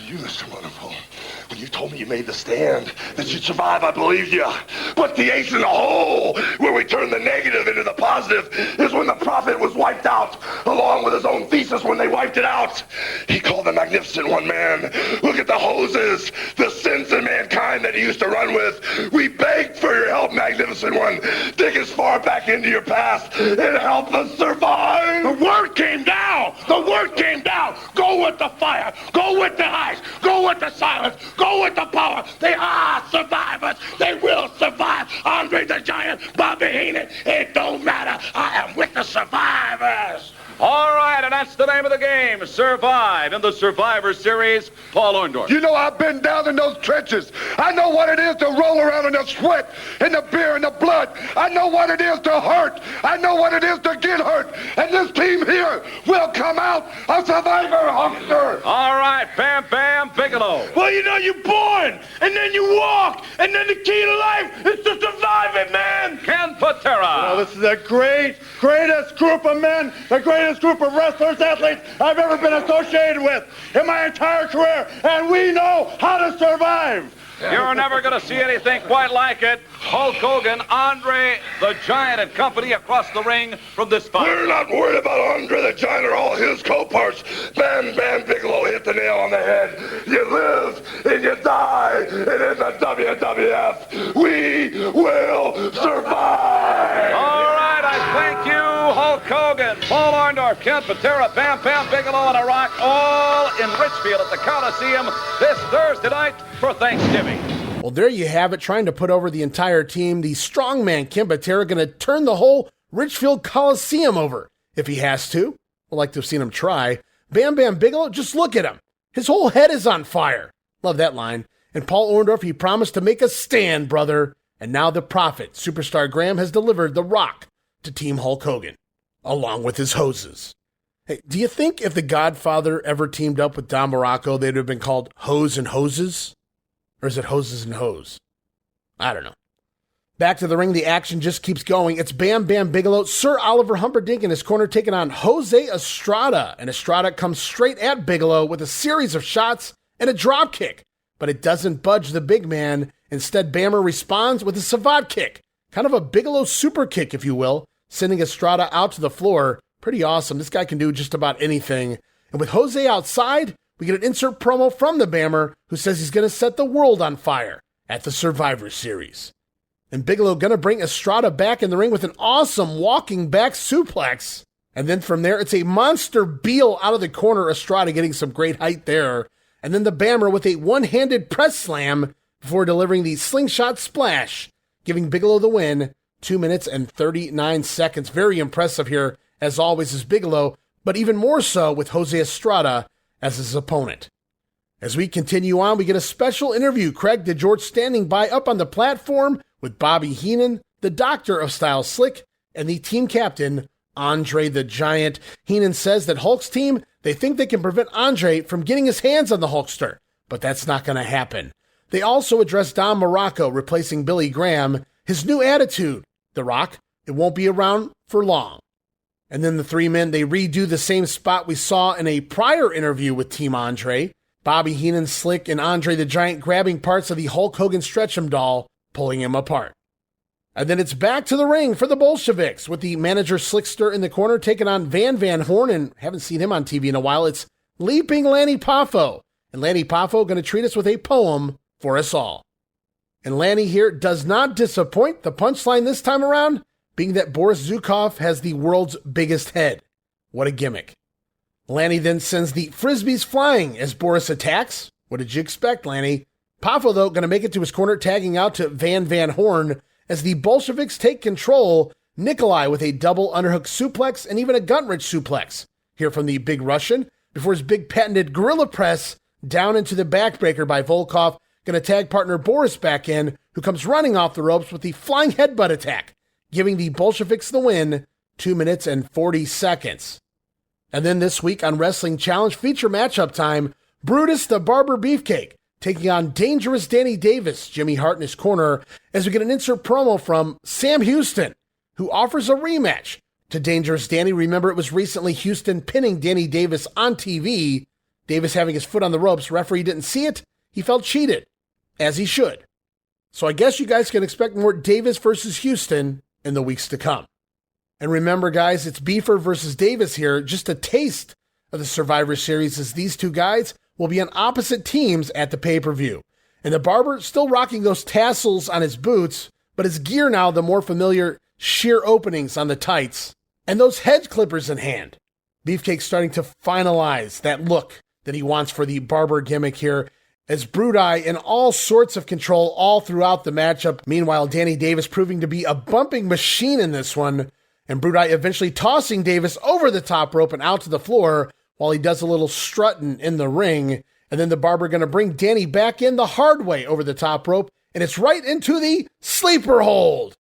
You, Mr. Wonderful. When you told me you made the stand, that you'd survive, I believed you. But the ace in the hole, where we turn the negative into the positive, is when the prophet was wiped out, along with his own thesis when they wiped it out. He called the Magnificent One man. Look at the hoses, the sins of mankind that he used to run with. We begged for your help, Magnificent One. Dig as far back into your past and help us survive. The word came down. The word came down. Go with the fire. Go with the ice. Go with the silence. Go with the power. They are survivors. They will survive. Andre the Giant, Bobby Heenan. It don't matter. I am with the survivors. All right, and that's That's the name of the game. Survive in the Survivor Series. Paul Orndorff. You know, I've been down in those trenches. I know what it is to roll around in the sweat, in the beer, in the blood. I know what it is to hurt. I know what it is to get hurt. And this team here will come out a survivor, Huckster. All right, Bam Bam Bigelow. Well, you know, you're born, and then you walk, and then the key to life is to survive it, man. Ken Patera. This is the greatest group of men, the greatest group of wrestlers, athletes I've ever been associated with in my entire career, and we know how to survive. You're never going to see anything quite like it. Hulk Hogan, Andre the Giant and company across the ring from this fight. We're not worried about Andre the Giant or all his co-parts. Bam Bam Bigelow hit the nail on the head. You live and you die, and in the WWF, we will survive. All right, I thank you, Hulk Hogan, Paul Orndorff, Ken Patera, Bam Bam Bigelow, and a Rock, all in Richfield at the Coliseum this Thursday night for Thanksgiving. Well, there you have it, trying to put over the entire team. The strongman Ken Patera going to turn the whole Richfield Coliseum over if he has to. I'd like to have seen him try. Bam Bam Bigelow, just look at him. His whole head is on fire. Love that line. And Paul Orndorff, he promised to make a stand, brother. And now the Prophet, Superstar Graham, has delivered the Rock to Team Hulk Hogan, along with his hoses. Hey, do you think if the Godfather ever teamed up with Don Muraco, they'd have been called Hose and Hoses? Or is it Hoses and Hose? I don't know. Back to the ring, the action just keeps going. It's Bam Bam Bigelow, Sir Oliver Humperdinck in his corner, taking on Jose Estrada. And Estrada comes straight at Bigelow with a series of shots and a drop kick. But it doesn't budge the big man. Instead, Bammer responds with a savate kick. Kind of a Bigelow super kick, if you will, sending Estrada out to the floor. Pretty awesome. This guy can do just about anything. And with Jose outside, we get an insert promo from the Bammer who says he's going to set the world on fire at the Survivor Series. And Bigelow going to bring Estrada back in the ring with an awesome walking back suplex. And then from there, it's a monster Beal out of the corner. Estrada getting some great height there. And then the Bammer with a one-handed press slam before delivering the slingshot splash, giving Bigelow the win. 2 minutes and 39 seconds. Very impressive here, as always, is Bigelow, but even more so with Jose Estrada as his opponent. As we continue on, we get a special interview. Craig DeGeorge standing by up on the platform with Bobby Heenan, the Doctor of Style Slick, and the team captain, Andre the Giant. Heenan says that Hulk's team, they think they can prevent Andre from getting his hands on the Hulkster, but that's not going to happen. They also address Don Muraco replacing Billy Graham, his new attitude, The Rock, it won't be around for long. And then the three men, they redo the same spot we saw in a prior interview with Team Andre. Bobby Heenan, Slick, and Andre the Giant grabbing parts of the Hulk Hogan Stretch-'em doll, pulling him apart. And then it's back to the ring for the Bolsheviks with the manager Slickster in the corner taking on Van Horn, and haven't seen him on TV in a while. It's Leaping Lanny Poffo. And Lanny Poffo going to treat us with a poem for us all. And Lanny here does not disappoint. The punchline this time around being that Boris Zukov has the world's biggest head. What a gimmick. Lanny then sends the frisbees flying as Boris attacks. What did you expect, Lanny? Poffo, though, going to make it to his corner, tagging out to Van Horn as the Bolsheviks take control. Nikolai with a double underhook suplex and even a Gunrich suplex. Here from the Big Russian before his big patented gorilla press down into the backbreaker by Volkov. Going to tag partner Boris back in, who comes running off the ropes with the flying headbutt attack, giving the Bolsheviks the win, 2 minutes and 40 seconds. And then this week on Wrestling Challenge feature matchup time, Brutus the Barber Beefcake taking on Dangerous Danny Davis, Jimmy Hart in his corner, as we get an insert promo from Sam Houston, who offers a rematch to Dangerous Danny. Remember, it was recently Houston pinning Danny Davis on TV. Davis having his foot on the ropes. Referee didn't see it. He felt cheated, as he should. So I guess you guys can expect more Davis versus Houston in the weeks to come. And remember, guys, it's Beefer versus Davis here. Just a taste of the Survivor Series, as these two guys will be on opposite teams at the pay-per-view. And the Barber still rocking those tassels on his boots, but his gear now the more familiar sheer openings on the tights and those hedge clippers in hand. Beefcake starting to finalize that look that he wants for the Barber gimmick here, as Brutus in all sorts of control all throughout the matchup. Meanwhile, Danny Davis proving to be a bumping machine in this one, and Brutus eventually tossing Davis over the top rope and out to the floor while he does a little strutting in the ring. And then the Barber going to bring Danny back in the hard way over the top rope, and it's right into the sleeper hold.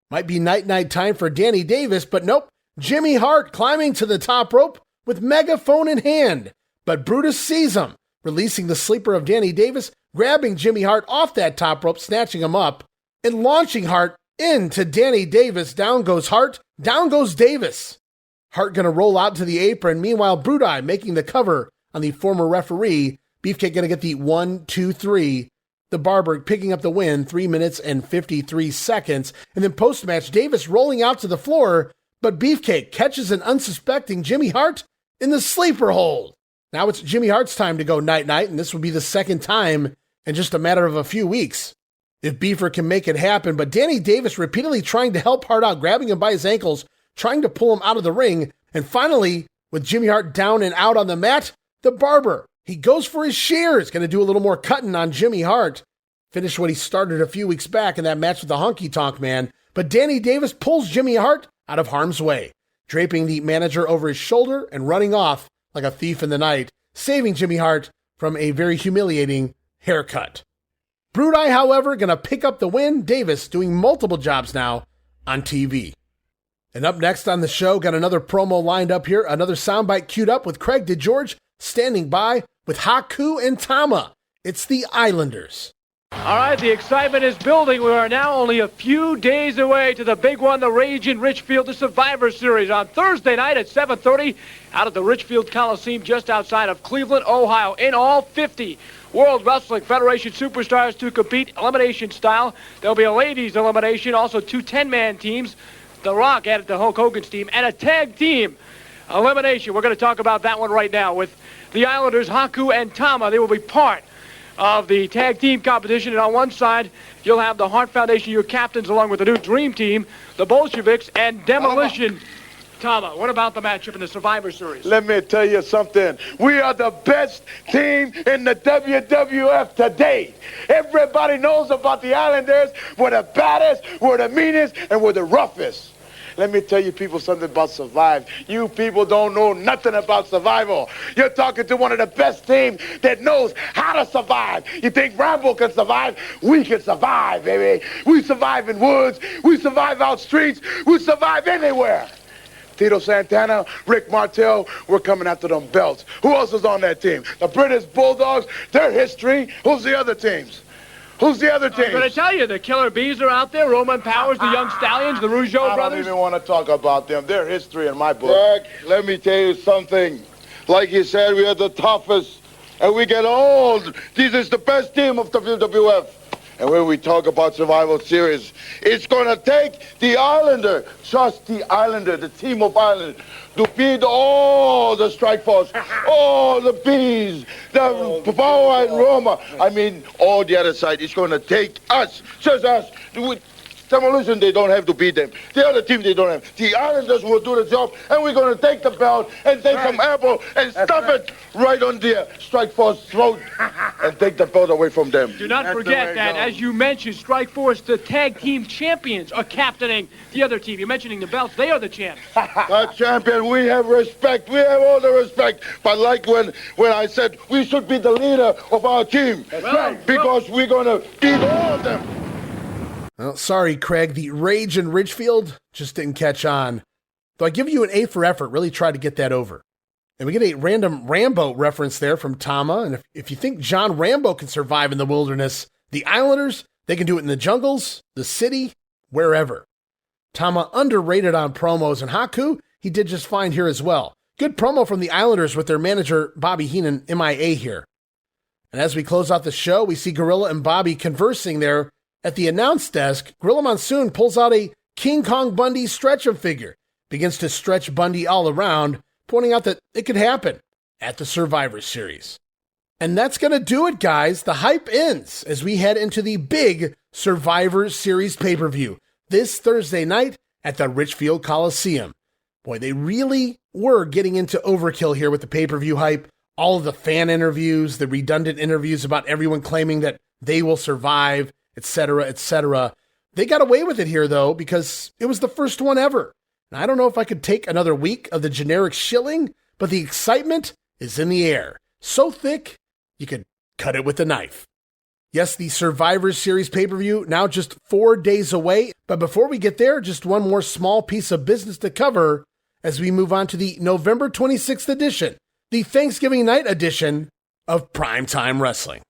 Might be night-night time for Danny Davis, but nope. Jimmy Hart climbing to the top rope with megaphone in hand. But Brutus sees him, releasing the sleeper of Danny Davis, grabbing Jimmy Hart off that top rope, snatching him up, and launching Hart into Danny Davis. Down goes Hart, down goes Davis. Hart going to roll out to the apron. Meanwhile, Brutus making the cover on the former referee. Beefcake going to get the 1, 2, 3. The Barber picking up the win, 3 minutes and 53 seconds. And then post-match, Davis rolling out to the floor, but Beefcake catches an unsuspecting Jimmy Hart in the sleeper hold. Now it's Jimmy Hart's time to go night-night, and this will be the second time in just a matter of a few weeks, if Beefer can make it happen. But Danny Davis repeatedly trying to help Hart out, grabbing him by his ankles, trying to pull him out of the ring. And finally, with Jimmy Hart down and out on the mat, the Barber, he goes for his shears, going to do a little more cutting on Jimmy Hart. Finish what he started a few weeks back in that match with the Honky Tonk Man. But Danny Davis pulls Jimmy Hart out of harm's way, draping the manager over his shoulder and running off like a thief in the night, saving Jimmy Hart from a very humiliating haircut. Brutus, however, going to pick up the win. Davis doing multiple jobs now on TV. And up next on the show, got another promo lined up here, another soundbite queued up with Craig DeGeorge standing by with Haku and Tama. It's the Islanders. All right, the excitement is building. We are now only a few days away to the big one, the Rage in Richfield, the Survivor Series, on Thursday night at 7:30 out at the Richfield Coliseum just outside of Cleveland, Ohio. In all, 50 World Wrestling Federation superstars to compete elimination style. There'll be a ladies elimination, also 2 10-man teams. The Rock added to Hulk Hogan's team, and a tag team elimination. We're going to talk about that one right now with the Islanders, Haku and Tama. They will be part of the tag team competition, and on one side you'll have the Hart Foundation, your captains, along with the new Dream Team, the Bolsheviks, and Demolition. Tama, what about the matchup in the Survivor Series? Let me tell you something. We are the best team in the WWF today. Everybody knows about the Islanders. We're the baddest, we're the meanest, and we're the roughest. Let me tell you people something about Survive. You people don't know nothing about survival. You're talking to one of the best teams that knows how to survive. You think Rambo can survive? We can survive, baby. We survive in woods. We survive out streets. We survive anywhere. Tito Santana, Rick Martel, we're coming after them belts. Who else is on that team? The British Bulldogs, their history. Who's the other teams? Who's the other team? I'm going to tell you, the Killer Bees are out there, Roman Powers, the Young Stallions, the Rougeau brothers. I don't even want to talk about them. Their history in my book. Greg, let me tell you something. Like you said, we are the toughest, and we get old. This is the best team of the WWF. And when we talk about Survival Series, it's going to take the Islander, just the Islander, the team of Islanders, to beat all the Strike Force, all the Bees, the Power and Roma. I mean, all the other side. It's going to take us, just us. Demolition, they don't have to beat them. The other team, they don't have. The Islanders will do the job, and we're going to take the belt and take some apple and stuff it right on the Strike Force throat and take the belt away from them. Do not forget that, as you mentioned, Strike Force, the tag team champions, are captaining the other team. You're mentioning the belts. They are the champs. The champion, we have respect. We have all the respect. But like when I said we should be the leader of our team. That's right. Because we're going to beat all of them. Well, sorry, Craig. The Rage in Ridgefield just didn't catch on. Though I give you an A for effort, really try to get that over. And we get a random Rambo reference there from Tama. And if you think John Rambo can survive in the wilderness, the Islanders, they can do it in the jungles, the city, wherever. Tama underrated on promos, and Haku, he did just fine here as well. Good promo from the Islanders with their manager, Bobby Heenan, MIA here. And as we close out the show, we see Gorilla and Bobby conversing there. At the announce desk, Gorilla Monsoon pulls out a King Kong Bundy stretch-em figure, begins to stretch Bundy all around, pointing out that it could happen at the Survivor Series. And that's going to do it, guys. The hype ends as we head into the big Survivor Series pay-per-view this Thursday night at the Richfield Coliseum. Boy, they really were getting into overkill here with the pay-per-view hype. All of the fan interviews, the redundant interviews about everyone claiming that they will survive, etc., etc. They got away with it here, though, because it was the first one ever. And I don't know if I could take another week of the generic shilling, but the excitement is in the air. So thick, you could cut it with a knife. Yes, the Survivor Series pay-per-view now just 4 days away. But before we get there, just one more small piece of business to cover as we move on to the November 26th edition, the Thanksgiving night edition of Primetime Wrestling.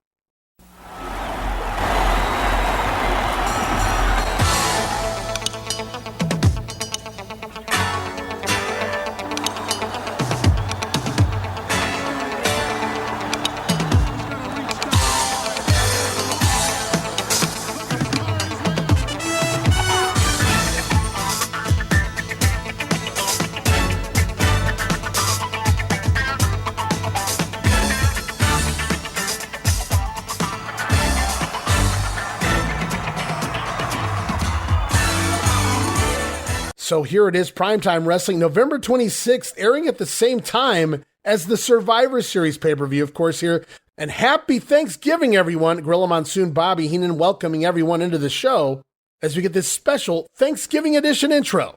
So here it is, Primetime Wrestling, November 26th, airing at the same time as the Survivor Series pay-per-view, of course, here. And happy Thanksgiving, everyone. Gorilla Monsoon, Bobby Heenan, welcoming everyone into the show as we get this special Thanksgiving edition intro.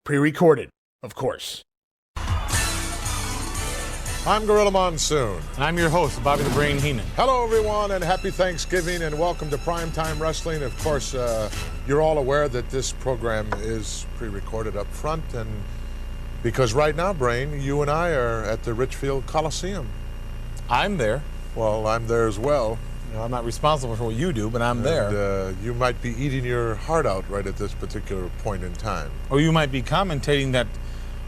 Pre-recorded, of course. I'm Gorilla Monsoon. And I'm your host, Bobby the Brain Heenan. Hello, everyone, and happy Thanksgiving, and welcome to Primetime Wrestling. Of course, you're all aware that this program is pre-recorded up front, and because right now, Brain, you and I are at the Richfield Coliseum. I'm there. Well, I'm there as well. You know, I'm not responsible for what you do, but I'm there. You might be eating your heart out right at this particular point in time. Or you might be commentating that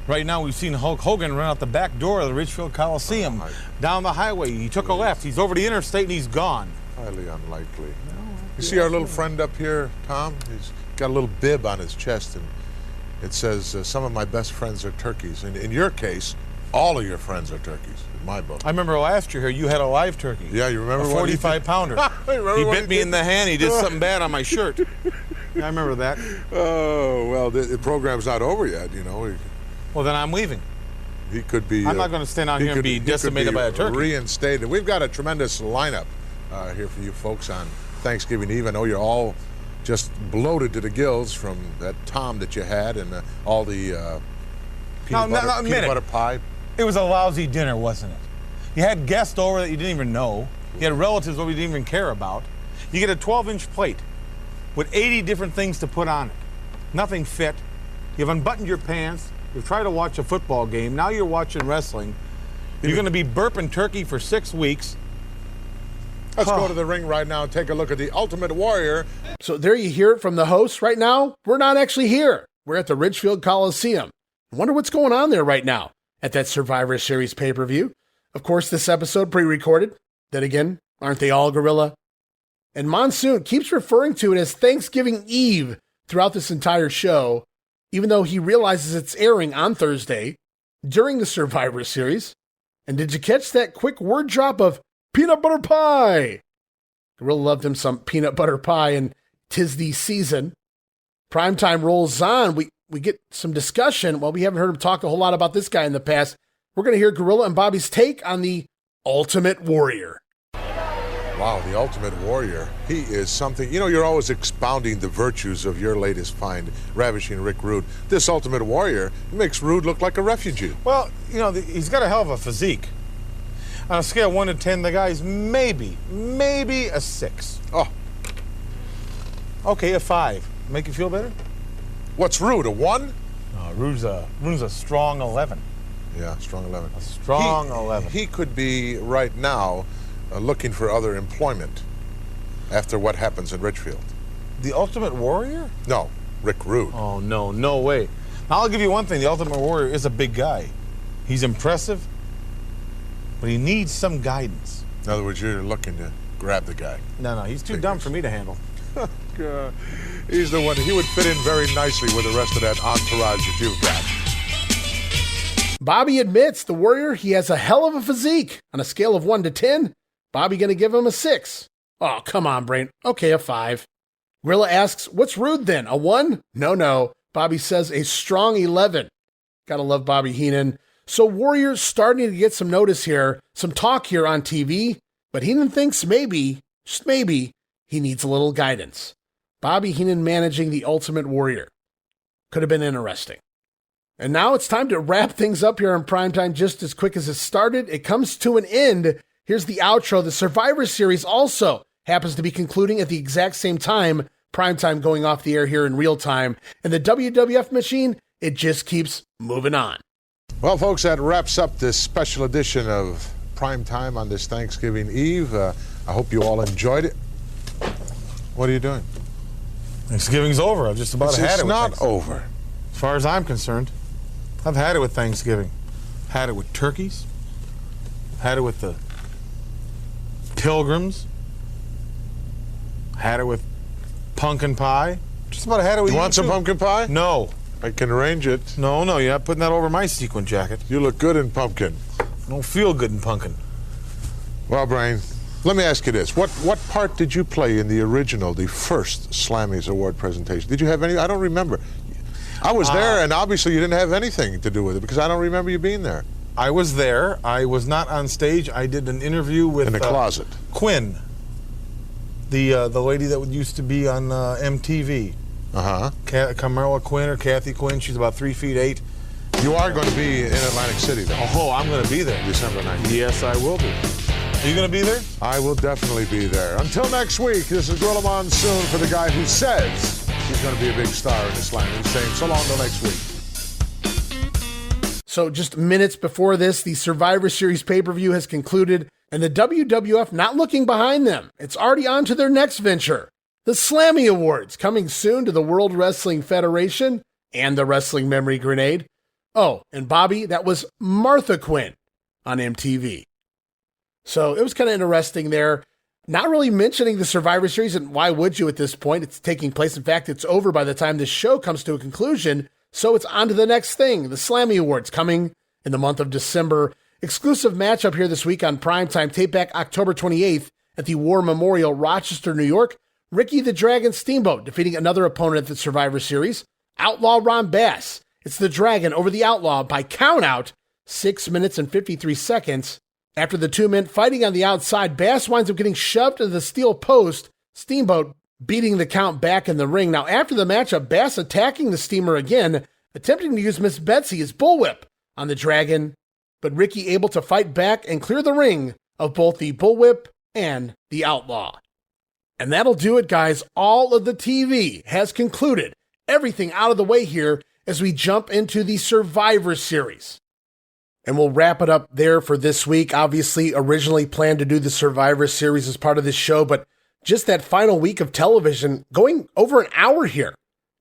right now we've seen Hulk Hogan run out the back door of the Richfield Coliseum, down the highway. He took a left. He's over the interstate, and he's gone. Highly unlikely. You see our little friend up here, Tom? He's got a little bib on his chest, and it says, some of my best friends are turkeys. And in your case, all of your friends are turkeys, in my book. I remember last year here, you had a live turkey. Yeah, you remember a 45-pounder. He bit me in the hand. He did something bad on my shirt. Yeah, I remember that. Oh, well, the program's not over yet, you know. Well, then I'm leaving. He could be... I'm not going to stand out here and be decimated by a turkey. Reinstated. We've got a tremendous lineup here for you folks on Thanksgiving Eve. I know you're all just bloated to the gills from that Tom that you had and all the peanut butter pie. It was a lousy dinner, wasn't it? You had guests over that you didn't even know. You had relatives over you didn't even care about. You get a 12-inch plate with 80 different things to put on it. Nothing fit. You've unbuttoned your pants. You've tried to watch a football game. Now you're watching wrestling. You're going to be burping turkey for 6 weeks. Let's go to the ring right now and take a look at the Ultimate Warrior. So there you hear it from the host right now. We're not actually here. We're at the Richfield Coliseum. I wonder what's going on there right now at that Survivor Series pay-per-view. Of course, this episode pre-recorded. Then again, aren't they all, Gorilla? And Monsoon keeps referring to it as Thanksgiving Eve throughout this entire show, even though he realizes it's airing on Thursday during the Survivor Series. And did you catch that quick word drop of peanut butter pie? Gorilla loved him some peanut butter pie, and 'tis the season. Primetime rolls on. We get some discussion. Well, we haven't heard him talk a whole lot about this guy in the past. We're going to hear Gorilla and Bobby's take on the Ultimate Warrior. Wow, the Ultimate Warrior. He is something. You know, you're always expounding the virtues of your latest find, ravishing Rick Rude. This Ultimate Warrior makes Rude look like a refugee. Well, you know, he's got a hell of a physique. On a scale of 1 to 10, the guy's maybe a 6. Oh. Okay, a 5. Make you feel better? What's Rude, a 1? No, Rude's a strong 11. Yeah, strong 11. A strong 11. He could be, right now, looking for other employment after what happens in Richfield. The Ultimate Warrior? No, Rick Rude. Oh, no way. Now, I'll give you one thing. The Ultimate Warrior is a big guy. He's impressive, but he needs some guidance. In other words, you're looking to grab the guy. No, he's too dumb for me to handle. He's the one. He would fit in very nicely with the rest of that entourage that you've got. Bobby admits the Warrior, he has a hell of a physique. On a scale of 1 to 10, Bobby going to give him a 6. Oh, come on, Brain. Okay, a 5. Gorilla asks, what's Rude then? A 1? No. Bobby says a strong 11. Gotta love Bobby Heenan. So Warrior's starting to get some notice here, some talk here on TV, but Heenan thinks maybe, just maybe, he needs a little guidance. Bobby Heenan managing the Ultimate Warrior. Could have been interesting. And now it's time to wrap things up here on Primetime just as quick as it started. It comes to an end. Here's the outro. The Survivor Series also happens to be concluding at the exact same time. Primetime going off the air here in real time. And the WWF machine, it just keeps moving on. Well, folks, that wraps up this special edition of Primetime on this Thanksgiving Eve. I hope you all enjoyed it. What are you doing? Thanksgiving's over. I've just about had it. It's with not over. As far as I'm concerned, I've had it with Thanksgiving. Had it with turkeys. Had it with the Pilgrims. Had it with pumpkin pie. Just about had it with you. Want some pumpkin pie? No. I can arrange it. No, you're not putting that over my sequin jacket. You look good in pumpkin. I don't feel good in pumpkin. Well, Brain, let me ask you this. What part did you play in the original, the first Slammys Award presentation? Did you have any? I don't remember. I was there, and obviously you didn't have anything to do with it because I don't remember you being there. I was there. I was not on stage. I did an interview with... In the closet. Quinn, the lady that used to be on MTV. Carmela Quinn or Kathy Quinn. She's about 3'8". You are going to be in Atlantic City, though. Oh, I'm going to be there. December 9th. Yes, I will be. Are you going to be there? I will definitely be there. Until next week, this is Gorilla Monsoon for the guy who says he's going to be a big star in this land. He's saying so long till next week. So just minutes before this, the Survivor Series pay-per-view has concluded, and the WWF not looking behind them. It's already on to their next venture. The Slammy Awards, coming soon to the World Wrestling Federation and the Wrestling Memory Grenade. Oh, and Bobby, that was Martha Quinn on MTV. So it was kind of interesting there. Not really mentioning the Survivor Series, and why would you at this point? It's taking place. In fact, it's over by the time this show comes to a conclusion. So it's on to the next thing. The Slammy Awards coming in the month of December. Exclusive matchup here this week on Primetime. Tape back October 28th at the War Memorial, Rochester, New York. Ricky the Dragon Steamboat defeating another opponent at the Survivor Series. Outlaw Ron Bass. It's the Dragon over the Outlaw by countout 6 minutes and 53 seconds. After the 2 men fighting on the outside, Bass winds up getting shoved into the steel post. Steamboat beating the count back in the ring. Now, after the matchup, Bass attacking the Steamer again, attempting to use Miss Betsy as bullwhip on the Dragon, but Ricky able to fight back and clear the ring of both the bullwhip and the Outlaw. And that'll do it, guys. All of the TV has concluded. Everything out of the way here as we jump into the Survivor Series. And we'll wrap it up there for this week. Obviously, originally planned to do the Survivor Series as part of this show, but just that final week of television, going over an hour here,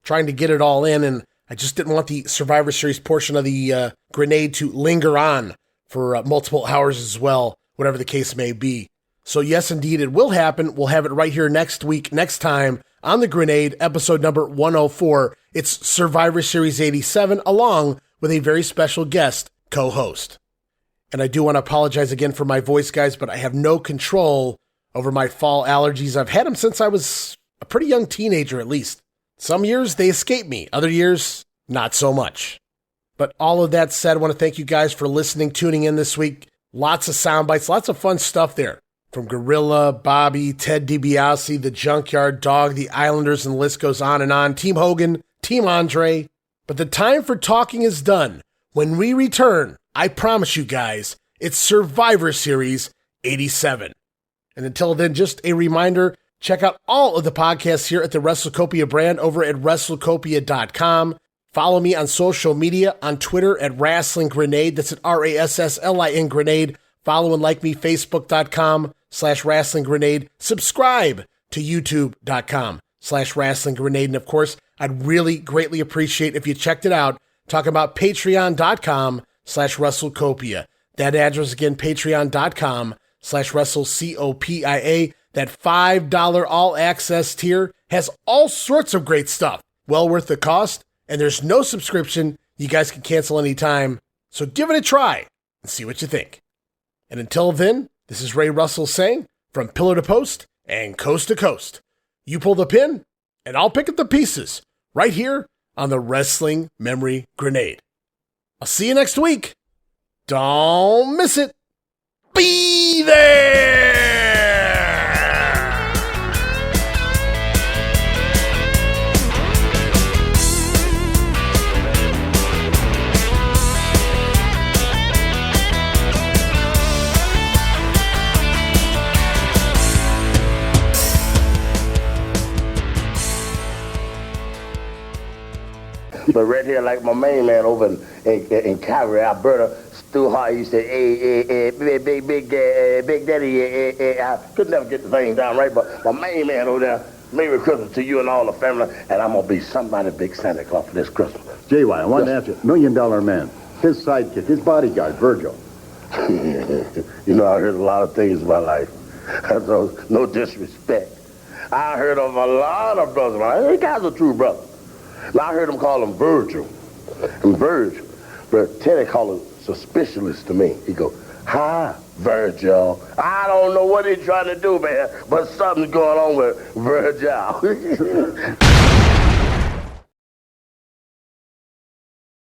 trying to get it all in, and I just didn't want the Survivor Series portion of the grenade to linger on for multiple hours as well, whatever the case may be. So yes, indeed, it will happen. We'll have it right here next week, next time, on the Grenade, episode number 104. It's Survivor Series 87, along with a very special guest co-host. And I do want to apologize again for my voice, guys, but I have no control over my fall allergies. I've had them since I was a pretty young teenager, at least. Some years, they escape me. Other years, not so much. But all of that said, I want to thank you guys for listening, tuning in this week. Lots of sound bites, lots of fun stuff there. From Gorilla, Bobby, Ted DiBiase, the Junkyard Dog, the Islanders, and the list goes on and on. Team Hogan, Team Andre. But the time for talking is done. When we return, I promise you guys, it's Survivor Series 87. And until then, just a reminder, check out all of the podcasts here at the WrestleCopia brand over at WrestleCopia.com. Follow me on social media, on Twitter at Wrestling Grenade. That's at RASSLIN Grenade. Follow and like me, Facebook.com/Wrestling Grenade. Subscribe to YouTube.com/Wrestling Grenade. And of course, I'd really greatly appreciate if you checked it out. Talking about Patreon.com/WrestleCopia. That address again, Patreon.com/WrestleCopia. That $5 all access tier has all sorts of great stuff. Well worth the cost, and there's no subscription. You guys can cancel anytime. So give it a try and see what you think. And until then, this is Ray Russell saying, from pillar to post and coast to coast, you pull the pin and I'll pick up the pieces right here on the Wrestling Memory Grenade. I'll see you next week. Don't miss it. Be there! But right here, like my main man over in Calgary, Alberta, Stu Hart, he said, hey, big daddy, I could never get the thing down right, but my main man over there, Merry Christmas to you and all the family, and I'm going to be somebody big Santa Claus for this Christmas. JY, I want to ask you, $1 Million Man, his sidekick, his bodyguard, Virgil. You know, I heard a lot of things in my life. So, no disrespect. I heard of a lot of brothers. Every guy's a true brother. Now, I heard him call him Virgil. And Virgil, but Teddy called him suspicious to me. He go, hi, Virgil. I don't know what he's trying to do, man, but something's going on with Virgil.